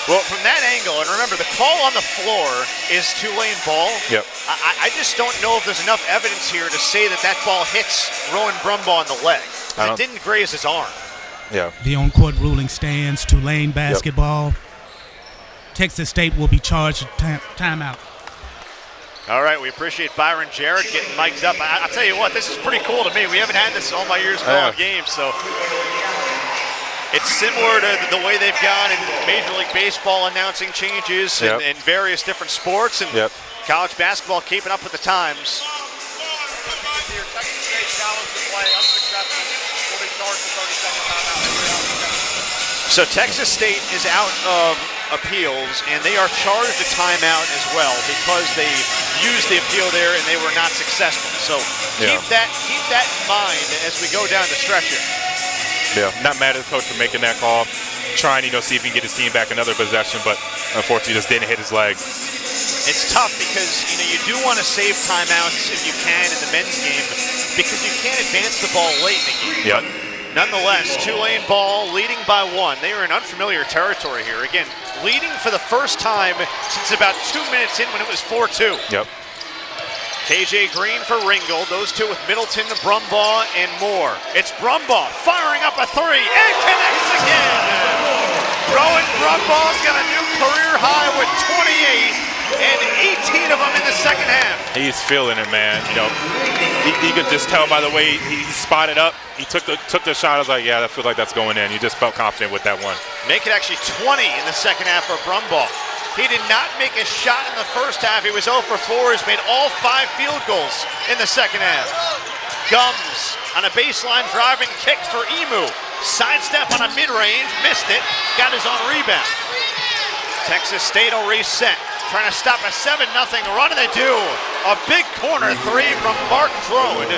Well, from that angle, and remember, the call on the floor is Tulane ball. Yep. I just don't know if there's enough evidence here to say that ball hits Rowan Brumbaugh on the leg. It didn't graze his arm. Yeah. The on-court ruling stands. Tulane basketball. Yep. Texas State will be charged timeout. All right, we appreciate Byron Jarrett getting mic'd up. I'll tell you what, this is pretty cool to me. We haven't had this all my years calling games, so it's similar to the way they've gone in Major League Baseball announcing changes in various different sports, and college basketball keeping up with the times. So Texas State is out of appeals, and they are charged a timeout as well because they used the appeal there and they were not successful. So keep that in mind as we go down the stretch here. Yeah, not mad at the coach for making that call, trying to, you know, see if he can get his team back another possession, but unfortunately just didn't hit his leg. It's tough because, you know, you do want to save timeouts if you can in the men's game because you can't advance the ball late in the game. Yep. Nonetheless, Tulane ball leading by 1. They are in unfamiliar territory here. Again, leading for the first time since about 2 minutes in when it was 4-2. Yep. KJ Green for Ringgold. Those two with Middleton, Brumbaugh, and Moore. It's Brumbaugh firing up a 3 and connects again. Rowan Brumbaugh's got a new career high with 28 and 18 of them in the second half. He's feeling it, man. You know, you could just tell by the way he spotted up. He took the shot. I was like, yeah, that feels like that's going in. You just felt confident with that one. Make it actually 20 in the second half for Brumbaugh. He did not make a shot in the first half. He was 0 for 4. He's made all 5 field goals in the second half. Gums on a baseline driving kick for Emu. Sidestep on a mid-range, missed it, got his own rebound. Texas State will reset, trying to stop a 7-0 run, and they do. A big corner 3 from Mark Drone.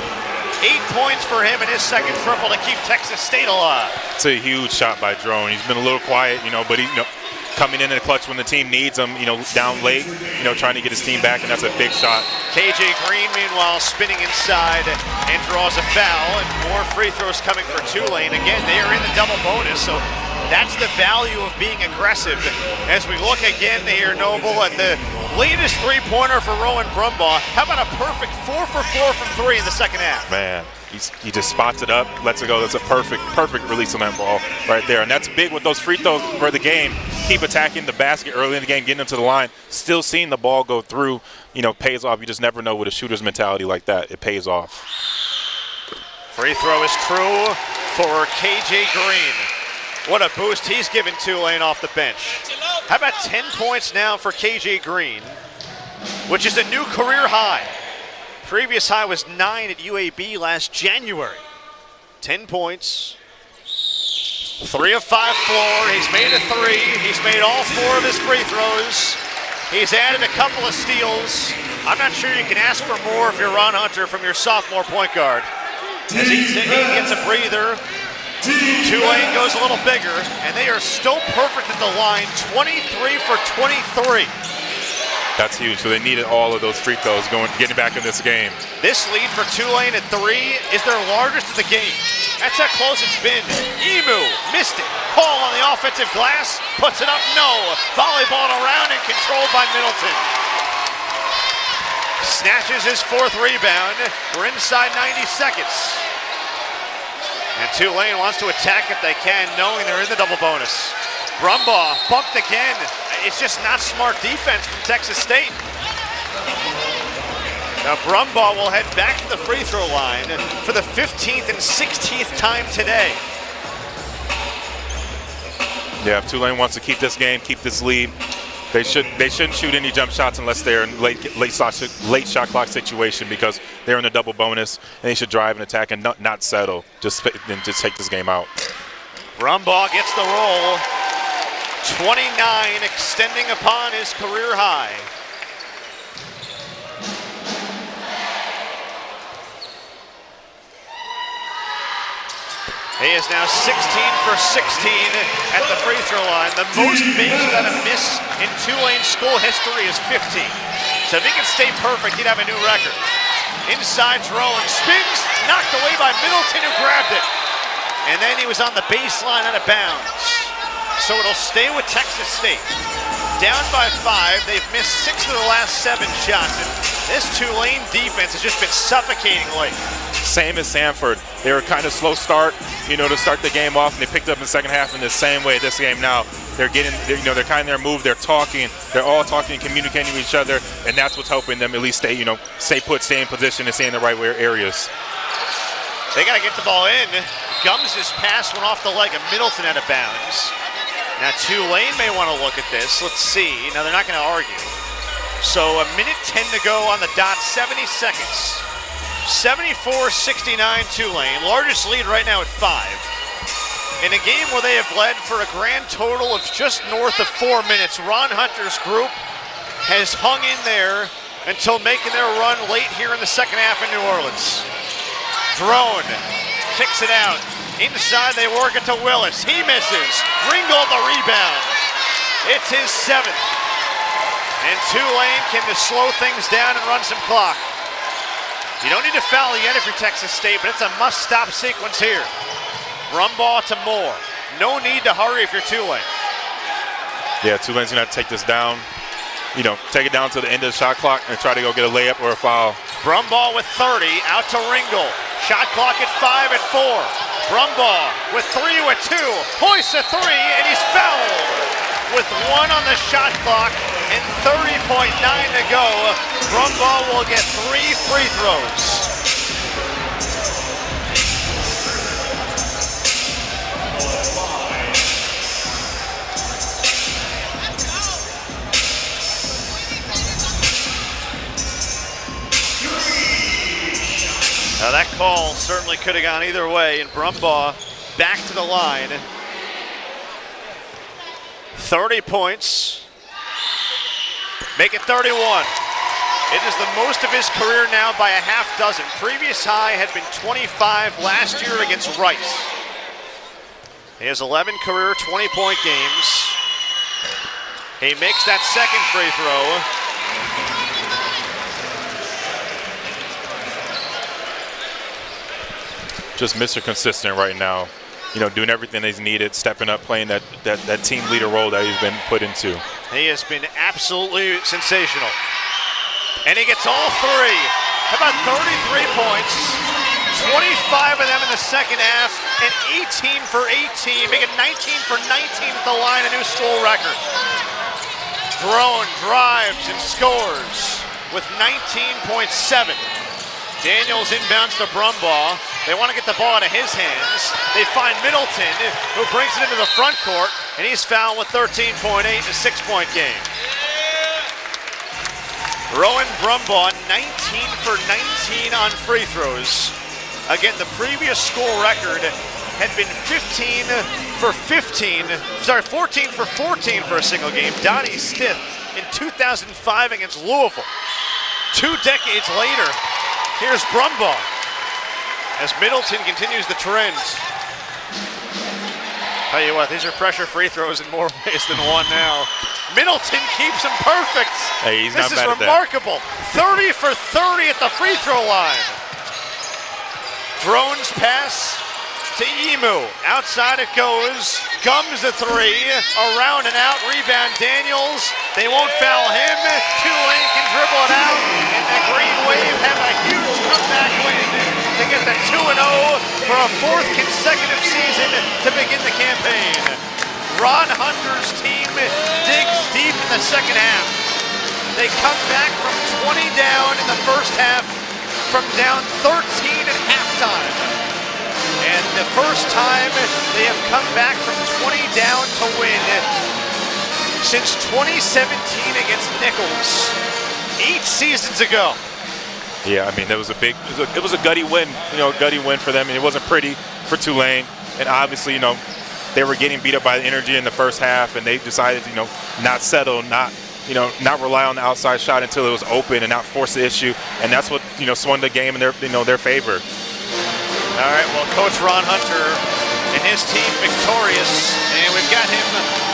8 points for him in his second triple to keep Texas State alive. It's a huge shot by Drone. He's been a little quiet, you know, but he, coming in the clutch when the team needs him, down late, trying to get his team back, and that's a big shot. KJ Green, meanwhile, spinning inside and draws a foul, and more free throws coming for Tulane. Again, they are in the double bonus, so that's the value of being aggressive. As we look again here, Noble, at the latest three-pointer for Rowan Brumbaugh. How about a perfect 4 for 4 from 3 in the second half? Man, he just spots it up, lets it go. That's a perfect release on that ball right there. And that's big with those free throws for the game. Keep attacking the basket early in the game, getting them to the line, still seeing the ball go through, pays off. You just never know with a shooter's mentality like that. It pays off. Free throw is true for KJ Green. What a boost he's given Tulane off the bench. How about 10 points now for KJ Green, which is a new career high. Previous high was 9 at UAB last January. 10 points. 3 of 5 floor. He's made a 3. He's made all 4 of his free throws. He's added a couple of steals. I'm not sure you can ask for more if you're Ron Hunter from your sophomore point guard. As he gets a breather, Tulane goes a little bigger, and they are still perfect at the line, 23 for 23. That's huge. So they needed all of those free throws getting back in this game. This lead for Tulane at 3 is their largest of the game. That's how close it's been. Emu missed it. Paul on the offensive glass, puts it up, no. Volleyball around and controlled by Middleton. Snatches his 4th rebound. We're inside 90 seconds. And Tulane wants to attack if they can, knowing they're in the double bonus. Brumbaugh bumped again. It's just not smart defense from Texas State. Now Brumbaugh will head back to the free throw line for the 15th and 16th time today. Yeah, if Tulane wants to keep this game, keep this lead, they shouldn't shoot any jump shots unless they're in late shot clock situation, because they're in a double bonus, and they should drive and attack and not settle. Just take this game out. Brumbaugh gets the roll. 29, extending upon his career high. He is now 16 for 16 at the free throw line. The most makes without a miss in Tulane school history is 15. So if he can stay perfect, he'd have a new record. Inside Drone, spins, knocked away by Middleton, who grabbed it. And then he was on the baseline out of bounds. So it'll stay with Texas State. Down by 5, they've missed 6 of their last 7 shots. And this Tulane defense has just been suffocating late. Same as Sanford. They were kind of slow start, to start the game off, and they picked up in the second half in the same way this game now. They're they're kind of their move, they're talking, they're all talking and communicating with each other, and that's what's helping them at least stay put, stay in position, and stay in the right areas. They got to get the ball in. Gums' pass went off the leg of Middleton out of bounds. Now Tulane may want to look at this. Let's see. Now they're not going to argue. So a minute 10 to go on the dot, 70 seconds. 74-69 Tulane, largest lead right now at 5. In a game where they have led for a grand total of just north of 4 minutes, Ron Hunter's group has hung in there until making their run late here in the second half in New Orleans. Drone kicks it out. Inside they work it to Willis. He misses. Ringgold the rebound. It's his 7th. And Tulane can just slow things down and run some clock. You don't need to foul yet if you're Texas State, but it's a must-stop sequence here. Brumbaugh to Moore. No need to hurry if you're Tulane. Yeah, Tulane's going to have to take this down. Take it down to the end of the shot clock and try to go get a layup or a foul. Brumbaugh with 30, out to Ringel. Shot clock at 5 at 4. Brumbaugh with 3 with 2. Hoists a 3, and he's fouled. With 1 on the shot clock and 30.9 to go, Brumbaugh will get 3 free throws. Now that call certainly could have gone either way, and Brumbaugh back to the line. 30 points, make it 31. It is the most of his career now by a half dozen. Previous high had been 25 last year against Rice. He has 11 career 20-point games. He makes that second free throw. Just Mr. Consistent right now, doing everything he's needed, stepping up, playing that team leader role that he's been put into. He has been absolutely sensational. And he gets all 3. How about 33 points? 25 of them in the second half, and 18 for 18, making 19 for 19 at the line, a new school record. Drone drives and scores with 19.7. Daniels inbounds to Brumbaugh. They want to get the ball out of his hands. They find Middleton, who brings it into the front court, and he's fouled with 13.8 in a 6-point game. Rowan Brumbaugh, 19 for 19 on free throws. Again, the previous school record had been 14 for 14 for a single game. Donnie Stith in 2005 against Louisville. 2 decades later, here's Brumbaugh as Middleton continues the trend. Tell you what, these are pressure free throws in more ways than one now. Middleton keeps them perfect. Hey, he's this not bad is at remarkable. 30 for 30 at the free throw line. Drones pass to Emu. Outside it goes. Gums a 3. Around and out. Rebound Daniels. They won't foul him. Tulane can dribble it out. And the Green Wave have a huge comeback win to get the 2-0 for a 4th consecutive season to begin the campaign. Ron Hunter's team digs deep in the second half. They come back from 20 down in the first half, from down 13 at halftime. And the first time they have come back from 20 down to win since 2017 against Nichols, 8 seasons ago. Yeah, it was a gutty win, gutty win for them, and it wasn't pretty for Tulane. And obviously, they were getting beat up by the energy in the first half, and they decided to, not settle, not rely on the outside shot until it was open and not force the issue. And that's what, swung the game in their favor. All right, well, Coach Ron Hunter and his team victorious, and we've got him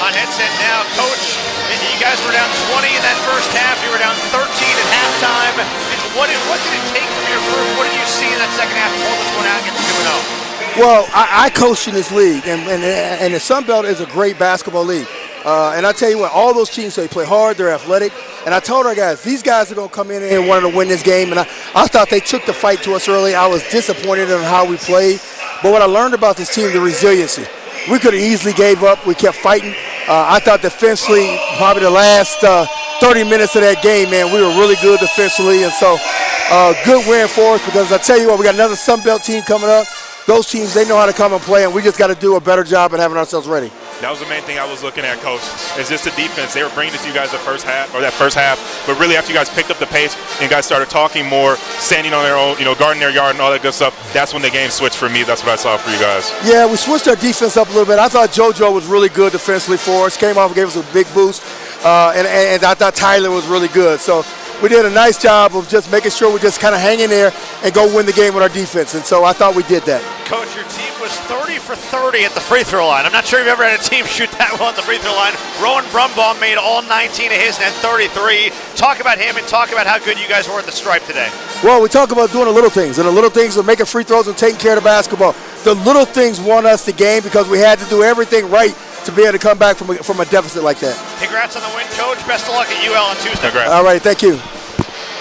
on headset now. Coach, you guys were down 20 in that first half. You were down 13 at halftime. And what did it take from your group? What did you see in that second half to hold this one out and get the 2-0? Well, I coach in this league, and the Sun Belt is a great basketball league. And I tell you what, all those teams, they play hard, they're athletic. And I told our guys, these guys are going to come in and wanting to win this game. And I thought they took the fight to us early. I was disappointed in how we played. But what I learned about this team, the resiliency. We could have easily gave up. We kept fighting. I thought defensively, probably the last 30 minutes of that game, man, we were really good defensively. And so good win for us, because I tell you what, we got another Sun Belt team coming up. Those teams, they know how to come and play, and we just got to do a better job at having ourselves ready. That was the main thing I was looking at, Coach, is just the defense. They were bringing it to you guys that first half, but really after you guys picked up the pace and you guys started talking more, standing on their own, guarding their yard and all that good stuff, that's when the game switched for me. That's what I saw for you guys. Yeah, we switched our defense up a little bit. I thought JoJo was really good defensively for us, came off and gave us a big boost, and I thought Tyler was really good. So we did a nice job of just making sure we just kind of hang in there and go win the game with our defense, and so I thought we did that. Coach, your team was 34 for 30 at the free throw line. I'm not sure you've ever had a team shoot that well at the free throw line. Rowan Brumbaugh made all 19 of his and had 33. Talk about him and talk about how good you guys were at the stripe today. Well, we talk about doing the little things, and the little things are making free throws and taking care of the basketball. The little things won us the game because we had to do everything right to be able to come back from a deficit like that. Congrats on the win, Coach. Best of luck at UL on Tuesday. Congrats. All right, thank you.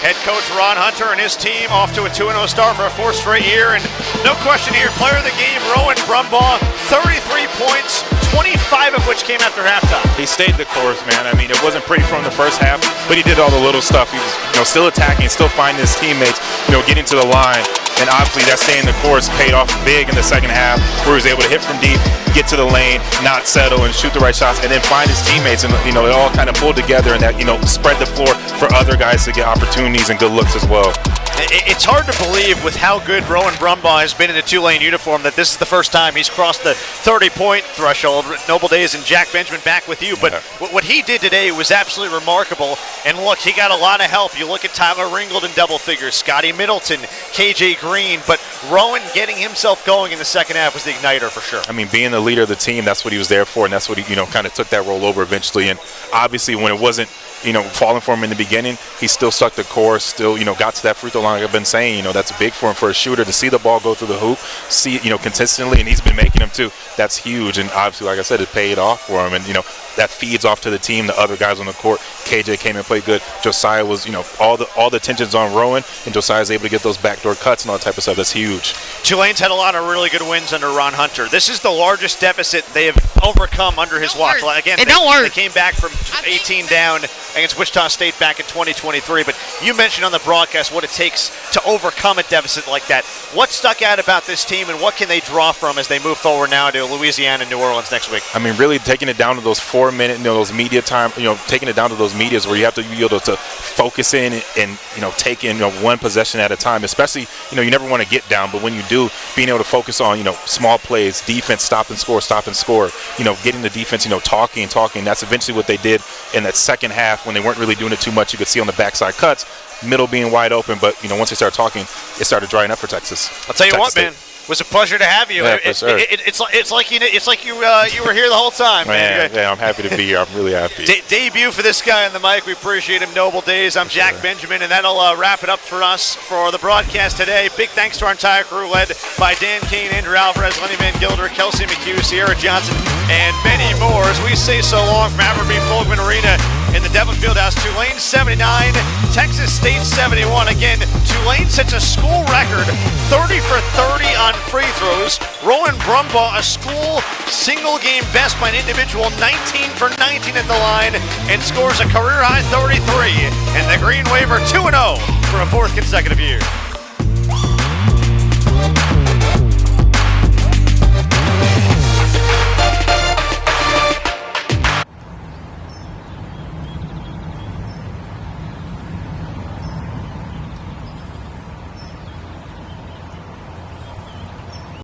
Head coach Ron Hunter and his team off to a 2-0 start for a fourth straight year. And no question here, player of the game, Rowan Brumbaugh, 33 points, 25 of which came after halftime. He stayed the course, man. I mean, it wasn't pretty from the first half, but he did all the little stuff. He was, still attacking, still finding his teammates, getting to the line. And obviously that staying the course paid off big in the second half, where he was able to hit from deep, get to the lane, not settle, and shoot the right shots, and then find his teammates. And, it all kind of pulled together, and that, spread the floor for other guys to get opportunities and good looks as well. It's hard to believe with how good Rowan Brumbaugh has been in a Tulane uniform that this is the first time he's crossed the 30-point threshold. Noble Days and Jack Benjamin back with you. But what he did today was absolutely remarkable. And look, he got a lot of help. You look at Tyler Ringgold in double figures, Scotty Middleton, KJ Green. But Rowan getting himself going in the second half was the igniter for sure. I mean, being the leader of the team, that's what he was there for. And that's what he, kind of took that role over eventually. And obviously when it wasn't, falling for him in the beginning, he still stuck the course, still, got to that free throw line. Like I've been saying, that's big for him, for a shooter to see the ball go through the hoop, see it, consistently, and he's been making them too. That's huge, and obviously, like I said, it paid off for him, and that feeds off to the team, the other guys on the court. KJ came and played good. Josiah was, all the tension's on Rowan, and Josiah's able to get those backdoor cuts and all that type of stuff. That's huge. Tulane's had a lot of really good wins under Ron Hunter. This is the largest deficit they have overcome under his watch. Again, they came back from 18 down against Wichita State back in 2023, but you mentioned on the broadcast what it takes to overcome a deficit like that. What stuck out about this team, and what can they draw from as they move forward now to Louisiana and New Orleans next week? I mean, really taking it down to those 4-minute, those media time, taking it down to those medias where you have to be able to focus in and take in one possession at a time. Especially, you never want to get down, but when you do, being able to focus on small plays, defense, stop and score, getting the defense, talking. That's eventually what they did in that second half when they weren't really doing it too much. You could see on the backside cuts, middle being wide open, but once they started talking, it started drying up for Texas. I'll tell you what, man. It was a pleasure to have you. Yeah, for sure. It's like you were here the whole time, man. Yeah, I'm happy to be here. I'm really happy. Debut for this guy on the mic. We appreciate him. Noble Days. I'm Jack Benjamin, and that'll wrap it up for us for the broadcast today. Big thanks to our entire crew, led by Dan Kane, Andrew Alvarez, Lenny Van Gilder, Kelsey McHugh, Sierra Johnson, and many more. As we say so long from Abercrombie Fulgman Arena in the Devon Fieldhouse, Tulane 79, Texas State 71. Again, Tulane sets a school record, 30 for 30 on free throws. Rowan Brumbaugh, a school single game best by an individual, 19 for 19 at the line, and scores a career high 33. And the Green Waver 2-0 for a fourth consecutive year.